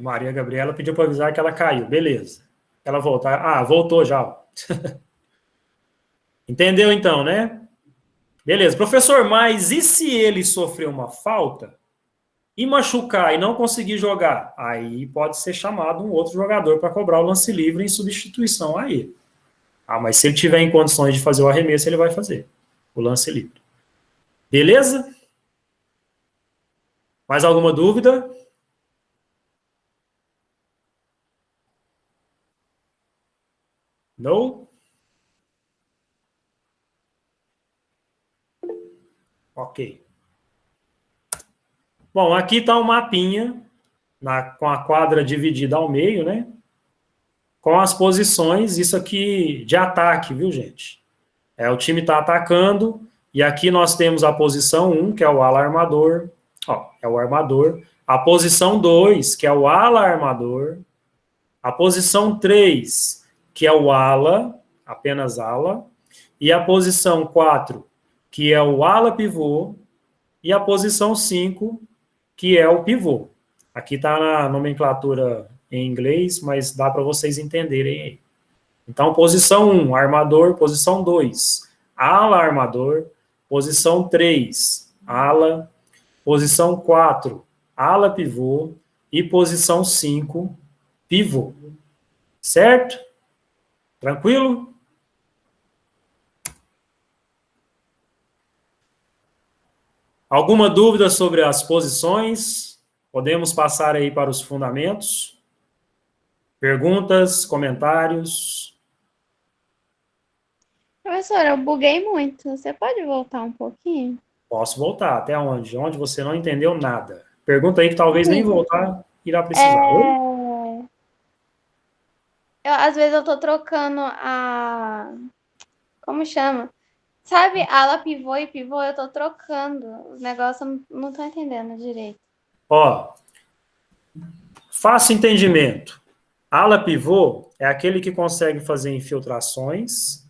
Maria Gabriela pediu para avisar que ela caiu. Beleza. Ela voltar. Ah, voltou já. Entendeu então, né? Beleza. Professor, mas e se ele sofreu uma falta e machucar e não conseguir jogar? Aí pode ser chamado um outro jogador para cobrar o lance livre em substituição a ele. Ah, mas se ele tiver em condições de fazer o arremesso, ele vai fazer o lance livre. Beleza? Mais alguma dúvida? Não? Ok. Bom, aqui está o mapinha com a quadra dividida ao meio, né? Com as posições, isso aqui de ataque, viu, gente? O time está atacando, e aqui nós temos a posição 1, que é o ala armador, é o armador. A posição 2, que é o ala armador. A posição 3, que é o ala, apenas ala. E a posição 4, que é o ala pivô. E a posição 5, que é o pivô. Aqui está na nomenclatura em inglês, mas dá para vocês entenderem aí. Então, posição 1, armador. Posição 2, ala armador. Posição 3, ala. Posição 4, ala pivô. E posição 5, pivô. Certo? Tranquilo? Alguma dúvida sobre as posições? Podemos passar aí para os fundamentos? Perguntas, comentários? Professora, eu buguei muito. Você pode voltar um pouquinho? Posso voltar. Até onde? Onde você não entendeu nada. Pergunta aí que talvez nem voltar irá precisar. Oi? Às vezes eu tô trocando a... Como chama? Sabe, ala pivô e pivô, eu tô trocando. Os negócios eu não tô entendendo direito. Faça entendimento. Ala pivô é aquele que consegue fazer infiltrações,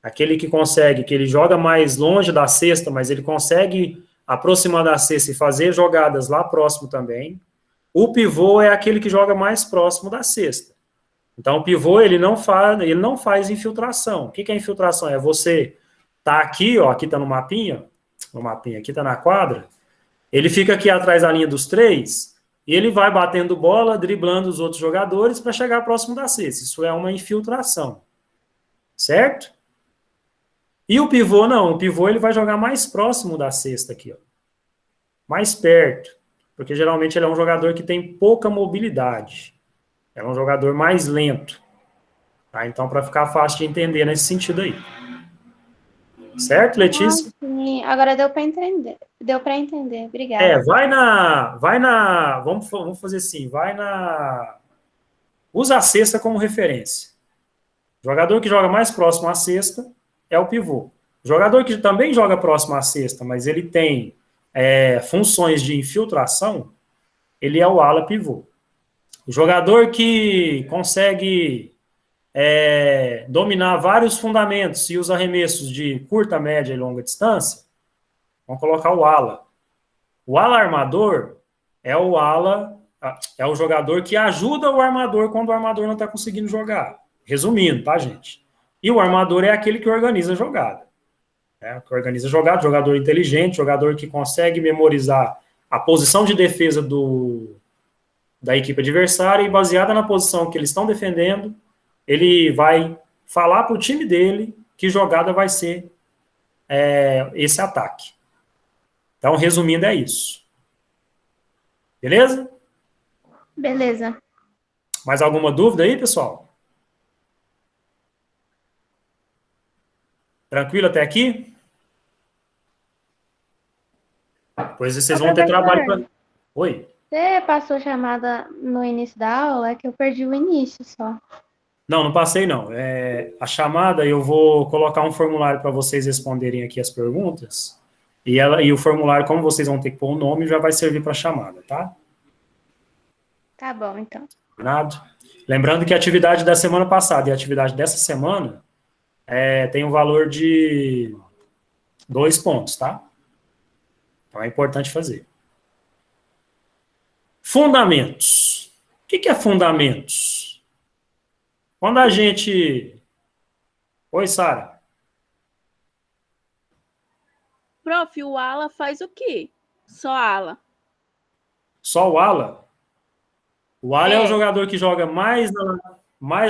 aquele que consegue, que ele joga mais longe da cesta, mas ele consegue aproximar da cesta e fazer jogadas lá próximo também. O pivô é aquele que joga mais próximo da cesta. Então, o pivô, ele não faz infiltração. O que é infiltração? É você tá aqui, aqui tá no mapinha, aqui tá na quadra, ele fica aqui atrás da linha dos 3, e ele vai batendo bola, driblando os outros jogadores para chegar próximo da cesta. Isso é uma infiltração. Certo? E o pivô, não. O pivô, ele vai jogar mais próximo da cesta aqui, mais perto. Porque, geralmente, ele é um jogador que tem pouca mobilidade. É um jogador mais lento. Tá? Então, para ficar fácil de entender nesse sentido aí. Certo, Letícia? Sim. Agora deu para entender. Obrigada. Vamos fazer assim, usa a cesta como referência. O jogador que joga mais próximo à cesta é o pivô. O jogador que também joga próximo à cesta, mas ele tem funções de infiltração, ele é o ala pivô. O jogador que consegue dominar vários fundamentos e os arremessos de curta, média e longa distância, vamos colocar o ala. O ala armador é o jogador que ajuda o armador quando o armador não está conseguindo jogar. Resumindo, tá, gente? E o armador é aquele que organiza a jogada. Que organiza a jogada, jogador inteligente, jogador que consegue memorizar a posição de defesa da equipe adversária e, baseada na posição que eles estão defendendo, ele vai falar para o time dele que jogada vai ser esse ataque. Então, resumindo, é isso. Beleza? Beleza. Mais alguma dúvida aí, pessoal? Tranquilo até aqui? Pois vocês vão ter trabalho para... Oi? Você passou chamada no início da aula? É que eu perdi o início só. Não passei, não. A chamada, eu vou colocar um formulário para vocês responderem aqui as perguntas. E o formulário, como vocês vão ter que pôr o nome, já vai servir para a chamada, tá? Tá bom, então. Combinado? Lembrando que a atividade da semana passada e a atividade dessa semana tem um valor de 2 pontos, tá? Então é importante fazer. Fundamentos. O que é fundamentos? Quando a gente... Oi, Sara. Prof, o ala faz o quê? Só ala. Só o ala? O ala é o jogador que joga mais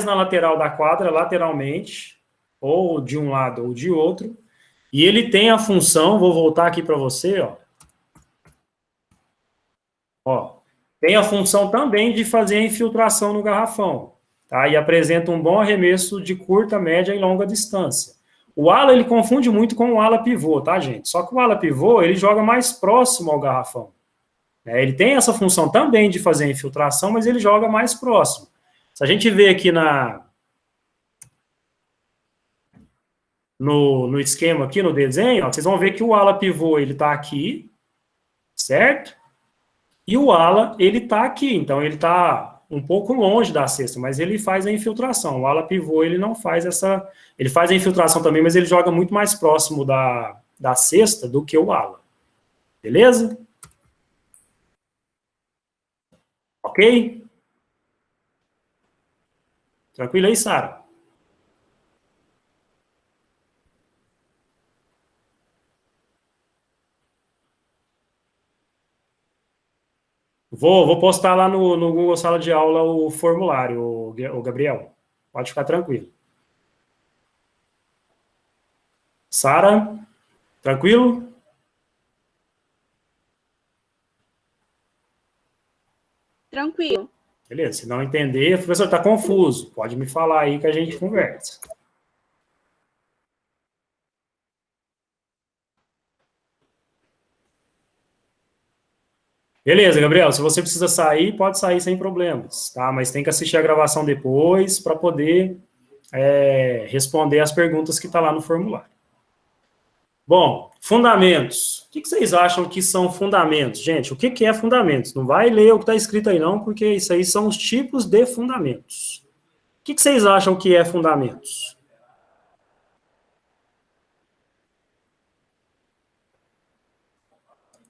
na lateral da quadra, lateralmente, ou de um lado ou de outro, e ele tem a função, vou voltar aqui para você, tem a função também de fazer a infiltração no garrafão, tá? E apresenta um bom arremesso de curta, média e longa distância. O ala, ele confunde muito com o ala pivô, tá, gente? Só que o ala pivô, ele joga mais próximo ao garrafão. Ele tem essa função também de fazer a infiltração, mas ele joga mais próximo. Se a gente vê aqui no esquema aqui, no desenho, vocês vão ver que o ala pivô, ele está aqui, certo? E o ala, ele está aqui, então ele está um pouco longe da cesta, mas ele faz a infiltração. O ala pivô, ele não faz essa... Ele faz a infiltração também, mas ele joga muito mais próximo da cesta do que o ala. Beleza? Ok? Tranquilo aí, Sara? Vou postar lá no Google Sala de Aula o formulário, o Gabriel. Pode ficar tranquilo. Sara, tranquilo? Tranquilo. Beleza, se não entender, professor, está confuso. Pode me falar aí que a gente conversa. Beleza, Gabriel, se você precisa sair, pode sair sem problemas, tá? Mas tem que assistir a gravação depois para poder responder as perguntas que está lá no formulário. Bom, fundamentos. O que vocês acham que são fundamentos? Gente, o que é fundamentos? Não vai ler o que está escrito aí não, porque isso aí são os tipos de fundamentos. O que vocês acham que é fundamentos?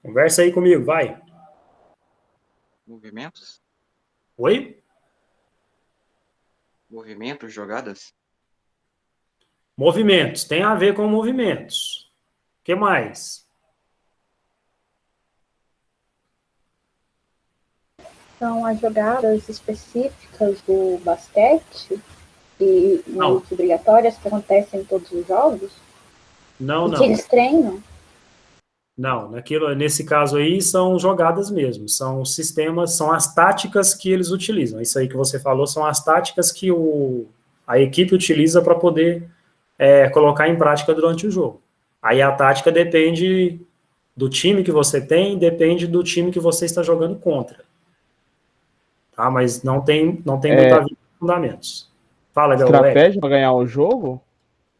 Conversa aí comigo, vai. Movimentos? Oi? Movimentos, jogadas? Movimentos, tem a ver com movimentos. O que mais? São as jogadas específicas do basquete e meio que obrigatórias que acontecem em todos os jogos? Não. Que eles treinam? Não, nesse caso aí são jogadas mesmo, são os sistemas, são as táticas que eles utilizam. Isso aí que você falou são as táticas que a equipe utiliza para poder colocar em prática durante o jogo. Aí a tática depende do time que você tem, depende do time que você está jogando contra. Tá? Mas não tem muito a ver com fundamentos. Fala, Gabriel. Estratégia para ganhar o jogo?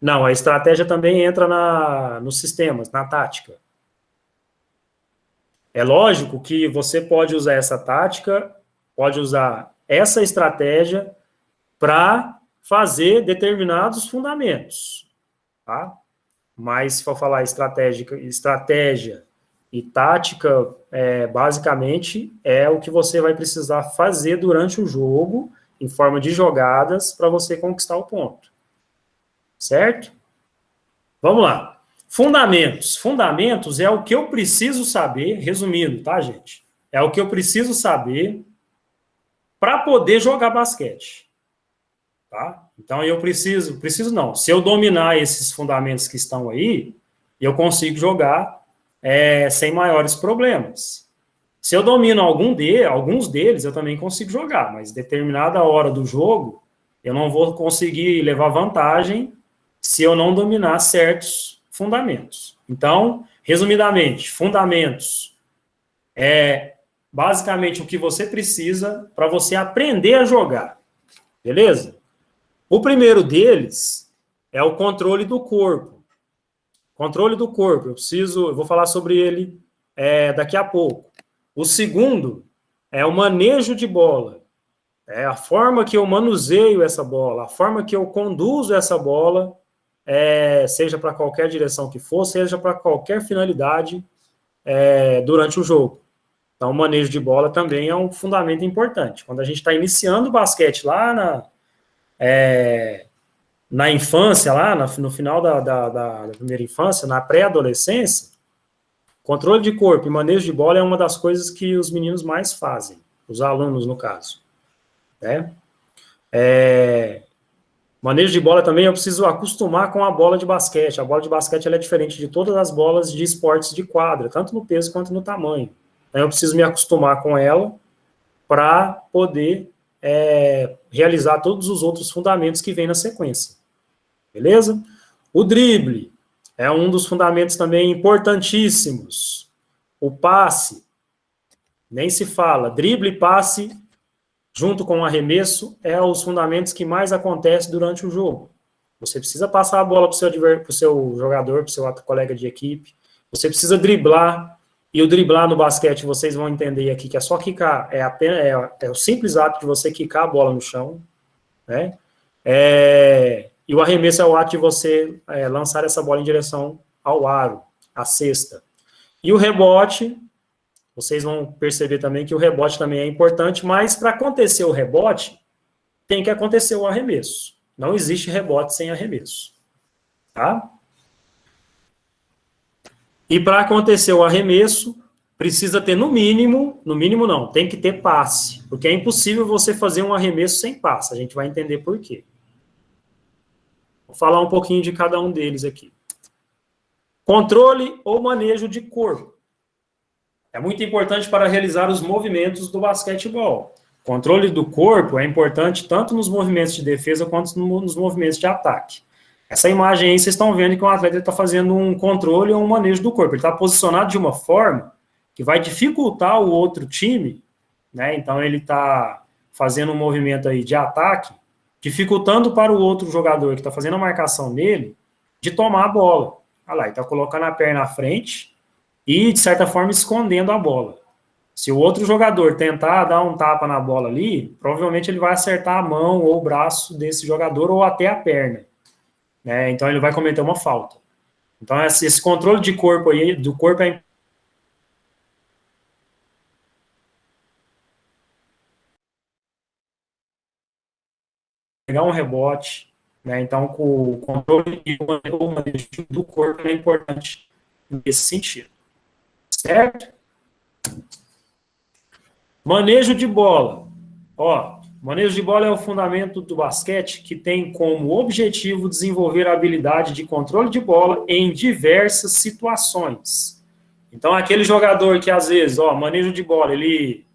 Não, a estratégia também entra nos sistemas, na tática. É lógico que você pode usar essa tática, pode usar essa estratégia para fazer determinados fundamentos, tá? Mas se for falar estratégia e tática, basicamente é o que você vai precisar fazer durante o jogo, em forma de jogadas, para você conquistar o ponto. Certo? Vamos lá. Fundamentos. Fundamentos é o que eu preciso saber, resumindo, tá, gente? É o que eu preciso saber para poder jogar basquete. Tá? Então, eu preciso não. Se eu dominar esses fundamentos que estão aí, eu consigo jogar sem maiores problemas. Se eu domino alguns deles, eu também consigo jogar, mas determinada hora do jogo, eu não vou conseguir levar vantagem se eu não dominar certos fundamentos. Então, resumidamente, fundamentos é basicamente o que você precisa para você aprender a jogar, beleza? O primeiro deles é o controle do corpo. Controle do corpo, eu vou falar sobre ele daqui a pouco. O segundo é o manejo de bola. É a forma que eu manuseio essa bola, a forma que eu conduzo essa bola, seja para qualquer direção que for, seja para qualquer finalidade durante o jogo. Então, o manejo de bola também é um fundamento importante. Quando a gente está iniciando o basquete lá na infância, lá no final da primeira infância, na pré-adolescência, controle de corpo e manejo de bola é uma das coisas que os meninos mais fazem, os alunos, no caso. Né? Manejo de bola também eu preciso acostumar com a bola de basquete. A bola de basquete ela é diferente de todas as bolas de esportes de quadra, tanto no peso quanto no tamanho. Então, eu preciso me acostumar com ela para poder realizar todos os outros fundamentos que vêm na sequência. Beleza? O drible é um dos fundamentos também importantíssimos. O passe, nem se fala. Drible e passe, junto com o arremesso, os fundamentos que mais acontecem durante o jogo. Você precisa passar a bola para o seu jogador, para o seu colega de equipe. Você precisa driblar. E o driblar no basquete, vocês vão entender aqui que é só quicar. É o simples ato de você quicar a bola no chão. Né? E o arremesso é o ato de você lançar essa bola em direção ao aro, à cesta. E o rebote, vocês vão perceber também que o rebote também é importante, mas para acontecer o rebote, tem que acontecer o arremesso. Não existe rebote sem arremesso. Tá? E para acontecer o arremesso, precisa ter no mínimo não, tem que ter passe, porque é impossível você fazer um arremesso sem passe. A gente vai entender por quê. Vou falar um pouquinho de cada um deles aqui. Controle ou manejo de corpo. É muito importante para realizar os movimentos do basquetebol. Controle do corpo é importante tanto nos movimentos de defesa quanto nos movimentos de ataque. Essa imagem aí, vocês estão vendo que o atleta está fazendo um controle ou um manejo do corpo. Ele está posicionado de uma forma que vai dificultar o outro time, né? Então, ele está fazendo um movimento aí de ataque, dificultando para o outro jogador que está fazendo a marcação nele de tomar a bola. Olha lá, ele está colocando a perna à frente e, de certa forma, escondendo a bola. Se o outro jogador tentar dar um tapa na bola ali, provavelmente ele vai acertar a mão ou o braço desse jogador ou até a perna. Então, ele vai cometer uma falta. Então, esse controle de corpo aí, do corpo é pegar um rebote, né? Então, o controle e o manejo do corpo é importante nesse sentido. Certo? Manejo de bola. Manejo de bola é o fundamento do basquete que tem como objetivo desenvolver a habilidade de controle de bola em diversas situações. Então, aquele jogador que, às vezes, manejo de bola, ele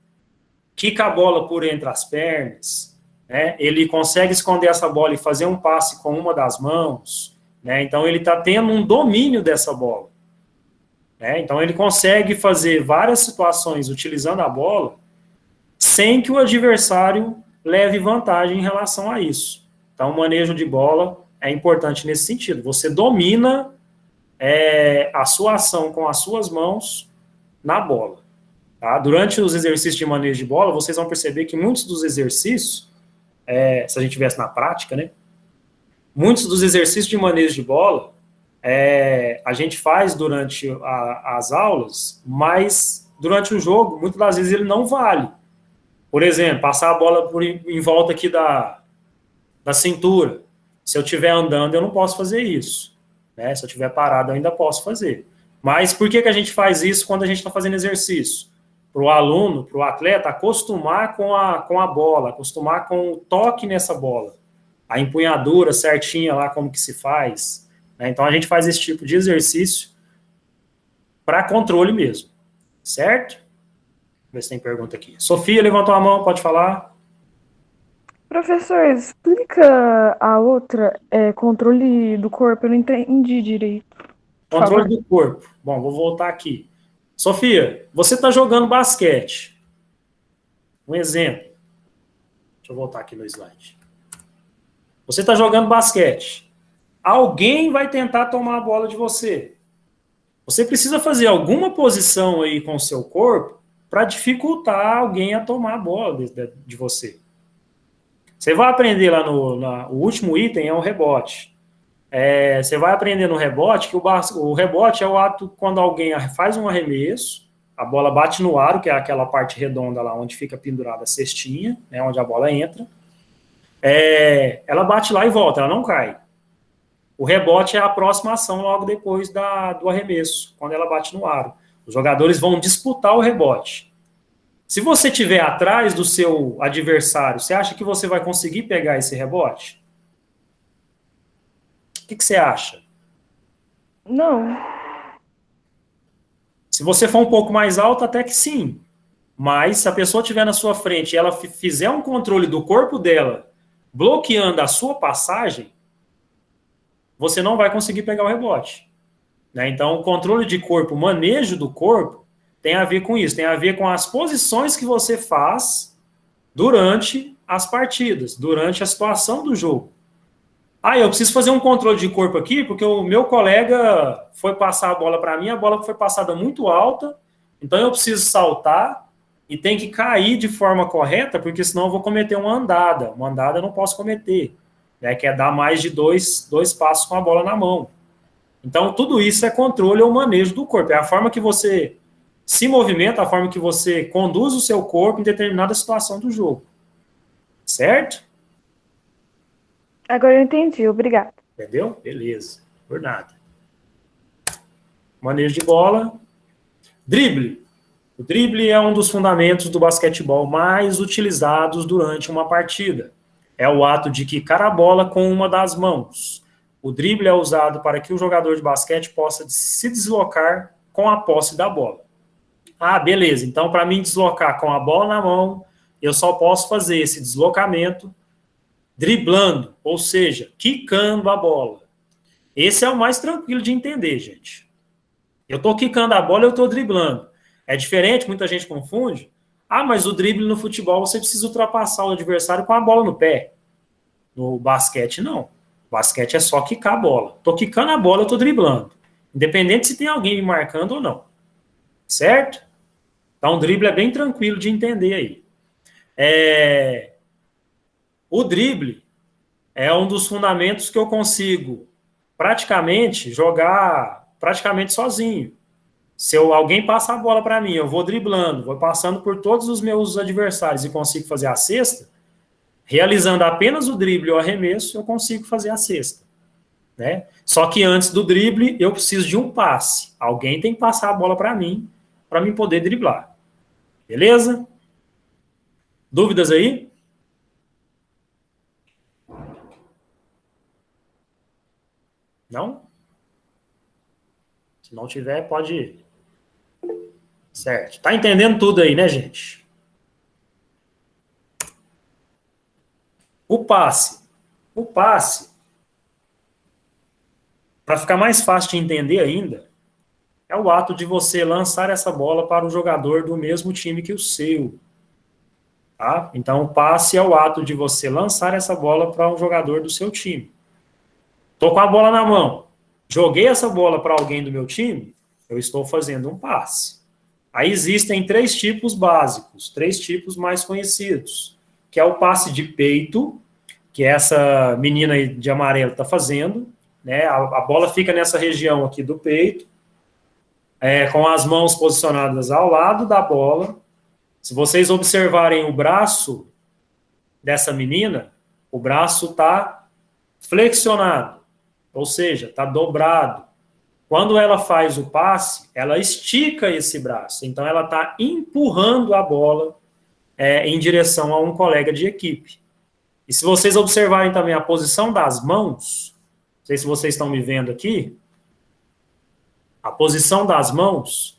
quica a bola por entre as pernas, né? Ele consegue esconder essa bola e fazer um passe com uma das mãos, né? Então, ele está tendo um domínio dessa bola. Né? Então, ele consegue fazer várias situações utilizando a bola sem que o adversário leve vantagem em relação a isso. Então, o manejo de bola é importante nesse sentido. Você domina a sua ação com as suas mãos na bola. Tá? Durante os exercícios de manejo de bola, vocês vão perceber que muitos dos exercícios, se a gente tivesse na prática, né? Muitos dos exercícios de manejo de bola, a gente faz durante as aulas, mas durante o jogo, muitas das vezes ele não vale. Por exemplo, passar a bola em volta aqui da cintura. Se eu estiver andando, eu não posso fazer isso. né? Se eu estiver parado, eu ainda posso fazer. Mas por que a gente faz isso quando a gente está fazendo exercício? Para o aluno, para o atleta, acostumar com a bola, acostumar com o toque nessa bola, a empunhadura certinha lá, como que se faz, né? Então, a gente faz esse tipo de exercício para controle mesmo, certo? Vamos ver se tem pergunta aqui. Sofia levantou a mão, pode falar? Professor, explica a outra, controle do corpo, eu não entendi direito. Por Controle favor. do corpo. Bom, vou voltar aqui. Sofia, você está jogando basquete. Um exemplo. Deixa eu voltar aqui no slide. Você está jogando basquete. Alguém vai tentar tomar a bola de você. Você precisa fazer alguma posição aí com o seu corpo para dificultar alguém a tomar a bola de você. Você vai aprender lá o último item é o rebote. Você vai aprender no rebote que o rebote é o ato quando alguém faz um arremesso, a bola bate no aro, que é aquela parte redonda lá onde fica pendurada a cestinha, né, onde a bola entra. Ela bate lá e volta, ela não cai. O rebote é a próxima ação logo depois do arremesso, quando ela bate no aro. Os jogadores vão disputar o rebote. Se você estiver atrás do seu adversário, você acha que você vai conseguir pegar esse rebote? O que você acha? Não. Se você for um pouco mais alto, até que sim. Mas se a pessoa estiver na sua frente e ela fizer um controle do corpo dela, bloqueando a sua passagem, você não vai conseguir pegar o rebote, né? Então, o controle de corpo, o manejo do corpo, tem a ver com isso, tem a ver com as posições que você faz durante as partidas, durante a situação do jogo. Eu preciso fazer um controle de corpo aqui, porque o meu colega foi passar a bola para mim, a bola foi passada muito alta, então eu preciso saltar e tem que cair de forma correta, porque senão eu vou cometer uma andada. Uma andada eu não posso cometer, né, que é dar mais de dois passos com a bola na mão. Então, tudo isso é controle ou manejo do corpo. É a forma que você se movimenta, a forma que você conduz o seu corpo em determinada situação do jogo. Certo? Agora eu entendi, obrigada. Entendeu? Beleza. Por nada. Manejo de bola. Drible. O drible é um dos fundamentos do basquetebol mais utilizados durante uma partida. É o ato de quicar a bola com uma das mãos. O drible é usado para que o jogador de basquete possa se deslocar com a posse da bola. Beleza. Então, para mim deslocar com a bola na mão, eu só posso fazer esse deslocamento driblando, ou seja, quicando a bola. Esse é o mais tranquilo de entender, gente. Eu estou quicando a bola, eu estou driblando. É diferente, muita gente confunde. Mas o drible no futebol você precisa ultrapassar o adversário com a bola no pé. No basquete, não. O basquete é só quicar a bola. Estou quicando a bola, eu estou driblando. Independente se tem alguém me marcando ou não. Certo? Então, o drible é bem tranquilo de entender aí. O drible é um dos fundamentos que eu consigo praticamente jogar sozinho. Se alguém passa a bola para mim, eu vou driblando, vou passando por todos os meus adversários e consigo fazer a cesta, realizando apenas o drible ou arremesso, eu consigo fazer a cesta, né? Só que antes do drible, eu preciso de um passe. Alguém tem que passar a bola para mim poder driblar. Beleza? Dúvidas aí? Não? Se não tiver, pode ir. Certo. Tá entendendo tudo aí, né, gente? O passe. Para ficar mais fácil de entender ainda, é o ato de você lançar essa bola para um jogador do mesmo time que o seu. Tá? Então, o passe é o ato de você lançar essa bola para um jogador do seu time. Estou com a bola na mão. Joguei essa bola para alguém do meu time, eu estou fazendo um passe. Aí existem 3 tipos básicos, 3 tipos mais conhecidos, que é o passe de peito, que essa menina aí de amarelo está fazendo, né? A bola fica nessa região aqui do peito, com as mãos posicionadas ao lado da bola. Se vocês observarem o braço dessa menina, o braço está flexionado. ou seja, está dobrado. Quando ela faz o passe, ela estica esse braço, então ela está empurrando a bola em direção a um colega de equipe. E se vocês observarem também a posição das mãos, não sei se vocês estão me vendo aqui, a posição das mãos,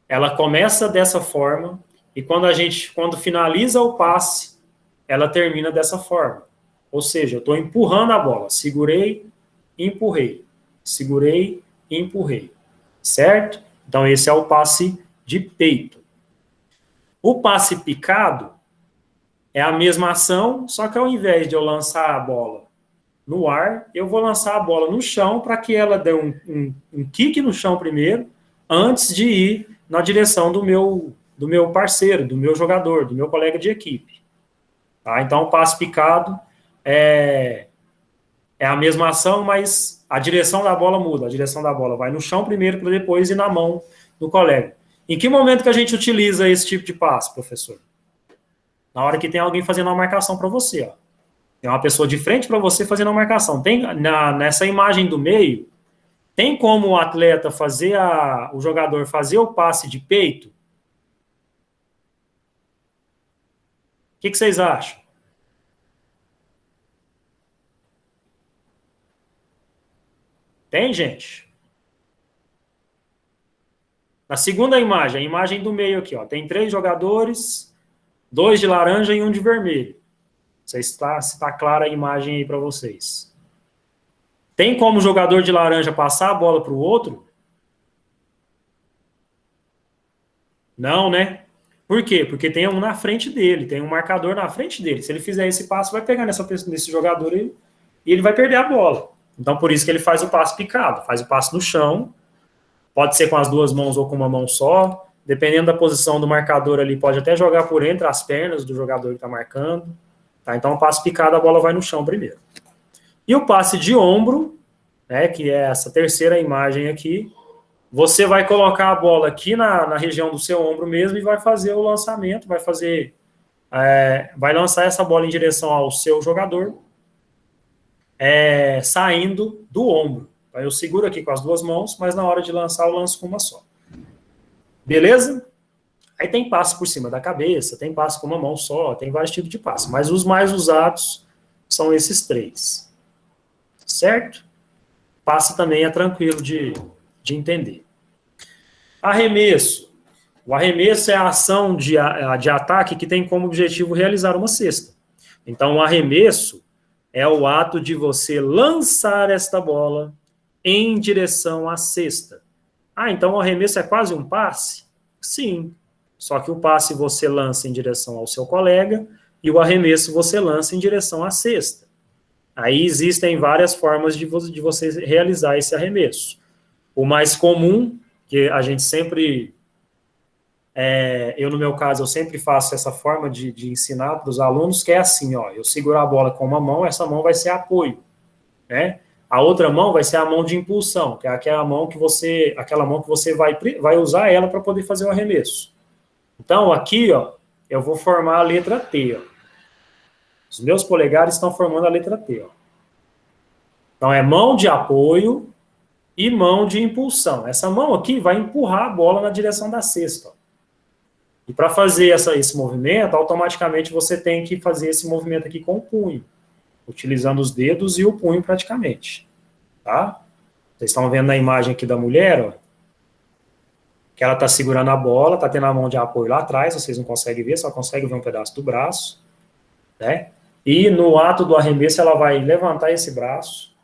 ela começa dessa forma, e quando finaliza o passe, ela termina dessa forma. Ou seja, eu estou empurrando a bola. Segurei, empurrei. Segurei, empurrei. Certo? Então, esse é o passe de peito. O passe picado é a mesma ação, só que ao invés de eu lançar a bola no ar, eu vou lançar a bola no chão para que ela dê um kick no chão primeiro, antes de ir na direção do meu parceiro, do meu jogador, do meu colega de equipe. Tá? Então, o passe picado é a mesma ação, mas a direção da bola muda. A direção da bola vai no chão primeiro, para depois ir na mão do colega. Em que momento que a gente utiliza esse tipo de passe, professor? Na hora que tem alguém fazendo uma marcação para você. Ó. Tem uma pessoa de frente para você fazendo uma marcação. Nessa imagem do meio, tem como o atleta o jogador fazer o passe de peito? O que vocês acham? Tem, gente? Na segunda imagem, a imagem do meio aqui, ó, tem 3 jogadores, 2 de laranja e 1 de vermelho. Se está clara a imagem aí para vocês. Tem como o jogador de laranja passar a bola para o outro? Não, né? Por quê? Porque tem um na frente dele, tem um marcador na frente dele. Se ele fizer esse passe, vai pegar nesse jogador e ele vai perder a bola. Então, por isso que ele faz o passe picado. Faz o passe no chão, pode ser com as 2 mãos ou com uma mão só. Dependendo da posição do marcador ali, pode até jogar por entre as pernas do jogador que está marcando. Tá? Então, o passe picado, a bola vai no chão primeiro. E o passe de ombro, né, que é essa terceira imagem aqui, você vai colocar a bola aqui na região do seu ombro mesmo e vai fazer o lançamento, vai lançar essa bola em direção ao seu jogador, saindo do ombro. Então, eu seguro aqui com as 2 mãos, mas na hora de lançar eu lanço com uma só. Beleza? Aí tem passe por cima da cabeça, tem passe com uma mão só, tem vários tipos de passe, mas os mais usados são esses 3. Certo? Passe também é tranquilo de entender. Arremesso. O arremesso é a ação de ataque que tem como objetivo realizar uma cesta. Então, o arremesso é o ato de você lançar esta bola em direção à cesta. Então o arremesso é quase um passe? Sim. Só que o passe você lança em direção ao seu colega e o arremesso você lança em direção à cesta. Aí existem várias formas de você realizar esse arremesso. O mais comum, que a gente sempre... eu, no meu caso, eu sempre faço essa forma de ensinar para os alunos, que é assim, ó, eu seguro a bola com uma mão, essa mão vai ser apoio, né? A outra mão vai ser a mão de impulsão, que é aquela mão que você vai usar ela para poder fazer o arremesso. Então, aqui, ó, eu vou formar a letra T, ó. Os meus polegares estão formando a letra T, ó. Então, é mão de apoio e mão de impulsão. Essa mão aqui vai empurrar a bola na direção da cesta, ó. E para fazer esse movimento, automaticamente você tem que fazer esse movimento aqui com o punho, utilizando os dedos e o punho praticamente. Tá? Vocês estão vendo na imagem aqui da mulher, ó, que ela está segurando a bola, está tendo a mão de apoio lá atrás, vocês não conseguem ver, só conseguem ver um pedaço do braço, né? E no ato do arremesso, ela vai levantar esse braço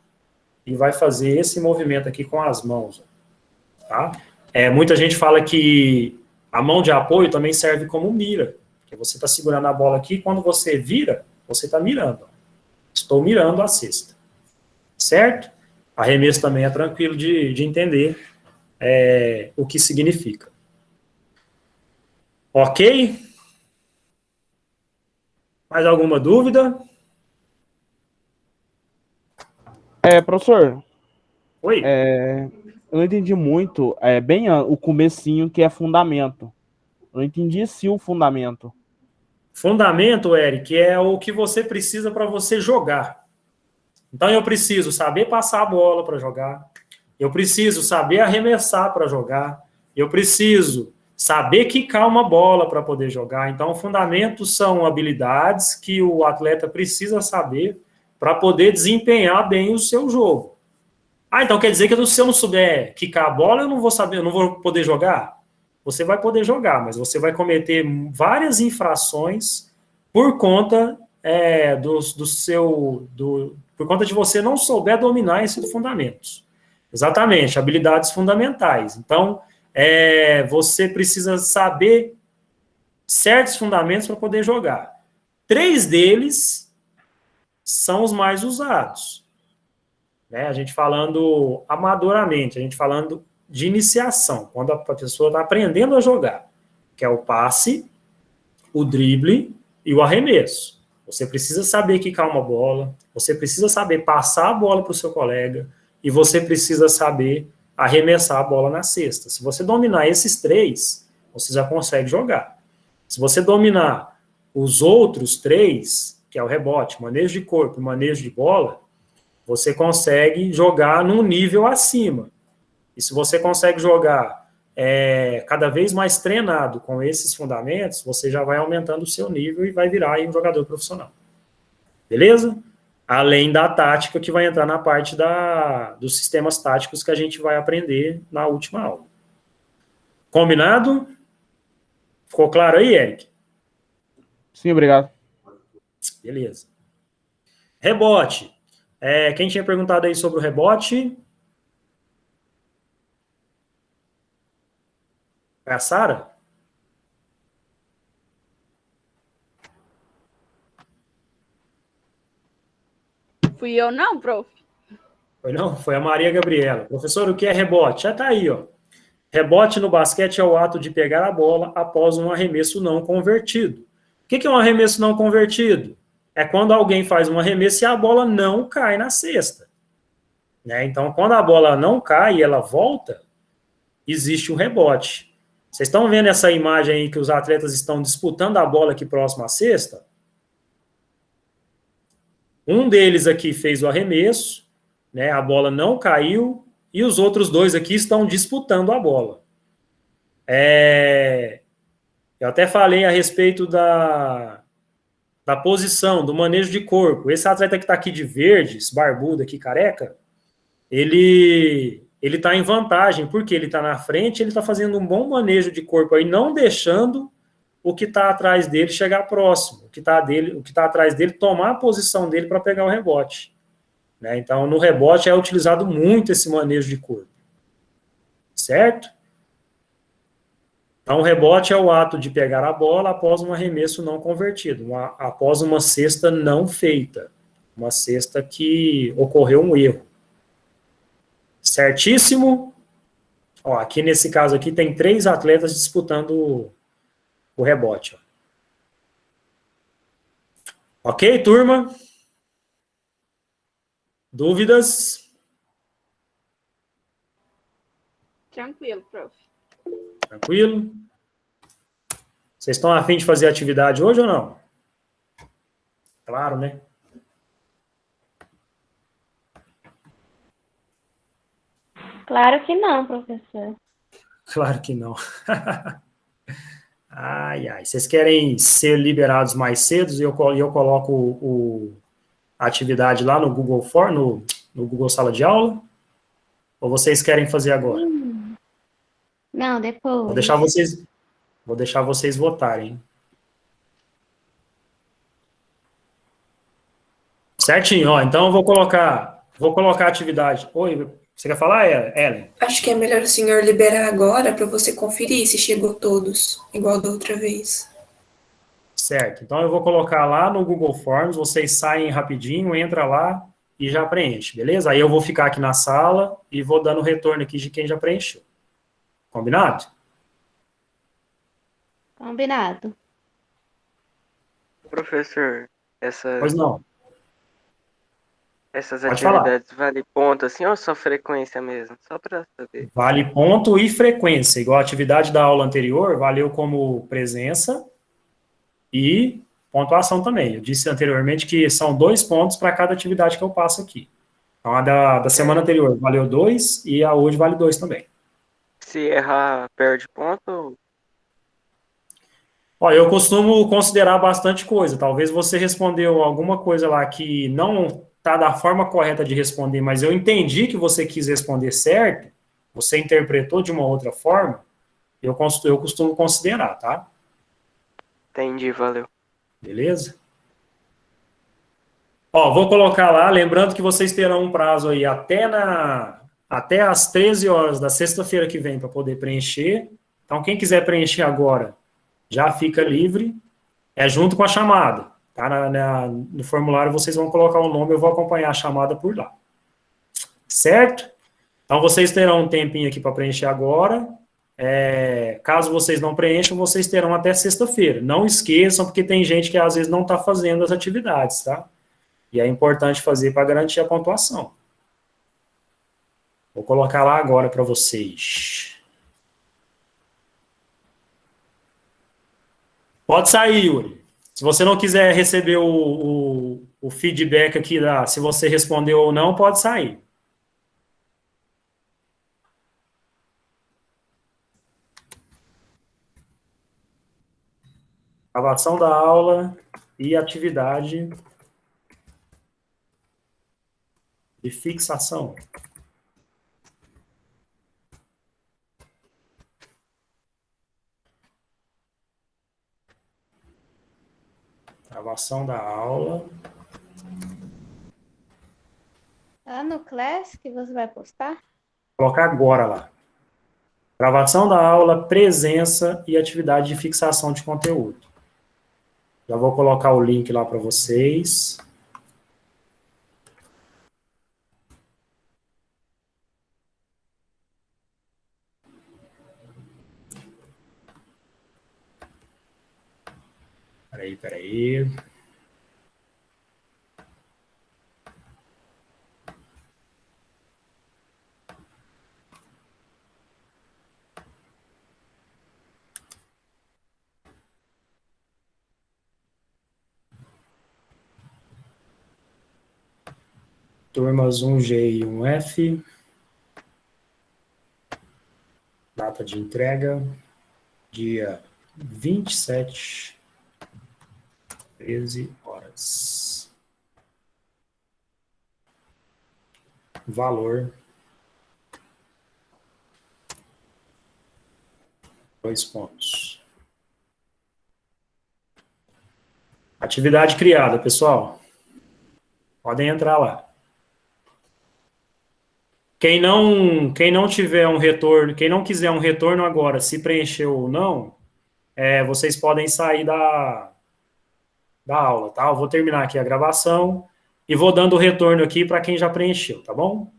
e vai fazer esse movimento aqui com as mãos. Tá? Muita gente fala que a mão de apoio também serve como mira, porque você está segurando a bola aqui, e quando você vira, você está mirando. Estou mirando a cesta. Certo? Arremesso também é tranquilo de entender o que significa. Ok? Mais alguma dúvida? Professor, Oi? eu não entendi muito, bem o comecinho que é fundamento. Eu não entendi se o fundamento. Fundamento, Eric, é o que você precisa para você jogar. Então, eu preciso saber passar a bola para jogar, eu preciso saber arremessar para jogar, eu preciso saber quicar uma bola para poder jogar. Então, fundamentos são habilidades que o atleta precisa saber para poder desempenhar bem o seu jogo. Então quer dizer que se eu não souber quicar a bola, eu não vou saber, eu não vou poder jogar? Você vai poder jogar, mas você vai cometer várias infrações por conta por conta de você não souber dominar esses fundamentos. Exatamente, habilidades fundamentais. Então, você precisa saber certos fundamentos para poder jogar. 3 deles são os mais usados. A gente falando amadoramente, a gente falando de iniciação, quando a pessoa está aprendendo a jogar, que é o passe, o drible e o arremesso. Você precisa saber quicar uma bola, você precisa saber passar a bola para o seu colega e você precisa saber arremessar a bola na cesta. Se você dominar esses 3, você já consegue jogar. Se você dominar os outros 3, que é o rebote, manejo de corpo e manejo de bola, você consegue jogar num nível acima. E se você consegue jogar cada vez mais treinado com esses fundamentos, você já vai aumentando o seu nível e vai virar aí um jogador profissional. Beleza? Além da tática que vai entrar na parte dos sistemas táticos que a gente vai aprender na última aula. Combinado? Ficou claro aí, Eric? Sim, obrigado. Beleza. Rebote. Quem tinha perguntado aí sobre o rebote? É a Sara? Fui eu não, prof? Foi não? Foi a Maria Gabriela. Professor, o que é rebote? Já está aí, ó. Rebote no basquete é o ato de pegar a bola após um arremesso não convertido. O que é um arremesso não convertido? É quando alguém faz um arremesso e a bola não cai na cesta. Então, quando a bola não cai e ela volta, existe um rebote. Vocês estão vendo essa imagem aí que os atletas estão disputando a bola aqui próximo à cesta? Um deles aqui fez o arremesso, a bola não caiu, e os outros 2 aqui estão disputando a bola. Eu até falei a respeito da posição, do manejo de corpo. Esse atleta que está aqui de verde, esse barbudo aqui, careca, ele está em vantagem, porque ele está na frente, ele está fazendo um bom manejo de corpo aí, não deixando o que está atrás dele chegar próximo, o que está atrás dele tomar a posição dele para pegar o rebote. Então, no rebote é utilizado muito esse manejo de corpo. Certo? Então, o rebote é o ato de pegar a bola após um arremesso não convertido, após uma cesta não feita, uma cesta que ocorreu um erro. Certíssimo? Aqui nesse caso aqui tem 3 atletas disputando o rebote. Ok, turma? Dúvidas? Tranquilo, prof. Tranquilo? Vocês estão a fim de fazer atividade hoje ou não? Claro, né? Claro que não, professor. Claro que não. Ai. Vocês querem ser liberados mais cedo e eu coloco a atividade lá no Google Form, no Google Sala de Aula? Ou vocês querem fazer agora? Não, depois. Vou deixar vocês votarem. Certinho, então eu vou colocar a atividade. Oi, você quer falar, Ellen? Acho que é melhor o senhor liberar agora para você conferir se chegou todos, igual da outra vez. Certo, então eu vou colocar lá no Google Forms, vocês saem rapidinho, entra lá e já preenche, beleza? Aí eu vou ficar aqui na sala e vou dando retorno aqui de quem já preencheu. Combinado? Combinado. Professor, Pois não. essas Pode falar. atividades vale ponto assim ou só frequência mesmo? Só para saber. Vale ponto e frequência, igual a atividade da aula anterior, valeu como presença e pontuação também. Eu disse anteriormente que são 2 pontos para cada atividade que eu passo aqui. Então, a da semana anterior valeu 2 e a hoje vale 2 também. Se errar, perde ponto. Olha, eu costumo considerar bastante coisa. Talvez você respondeu alguma coisa lá que não está da forma correta de responder, mas eu entendi que você quis responder certo, você interpretou de uma outra forma, eu costumo considerar, tá? Entendi, valeu. Beleza? Ó, vou colocar lá, lembrando que vocês terão um prazo aí até às 13 horas da sexta-feira que vem para poder preencher. Então, quem quiser preencher agora, já fica livre, junto com a chamada. Tá? No formulário vocês vão colocar o nome, eu vou acompanhar a chamada por lá. Certo? Então, vocês terão um tempinho aqui para preencher agora. Caso vocês não preencham, vocês terão até sexta-feira. Não esqueçam, porque tem gente que às vezes não está fazendo as atividades, tá? E é importante fazer para garantir a pontuação. Vou colocar lá agora para vocês. Pode sair, Yuri. Se você não quiser receber o feedback aqui, se você respondeu ou não, pode sair. Gravação da aula e atividade de fixação. Gravação da aula. Lá no Classic você vai postar? Vou colocar agora lá. Gravação da aula, presença e atividade de fixação de conteúdo. Já vou colocar o link lá para vocês. Peraí. Turmas 1G e 1F. Data de entrega, dia 27, 13 horas. Valor, 2 pontos. Atividade criada, pessoal. Podem entrar lá. Quem não tiver um retorno, quem não quiser um retorno agora, se preencheu ou não, vocês podem sair da aula, tá? Eu vou terminar aqui a gravação e vou dando o retorno aqui para quem já preencheu, tá bom?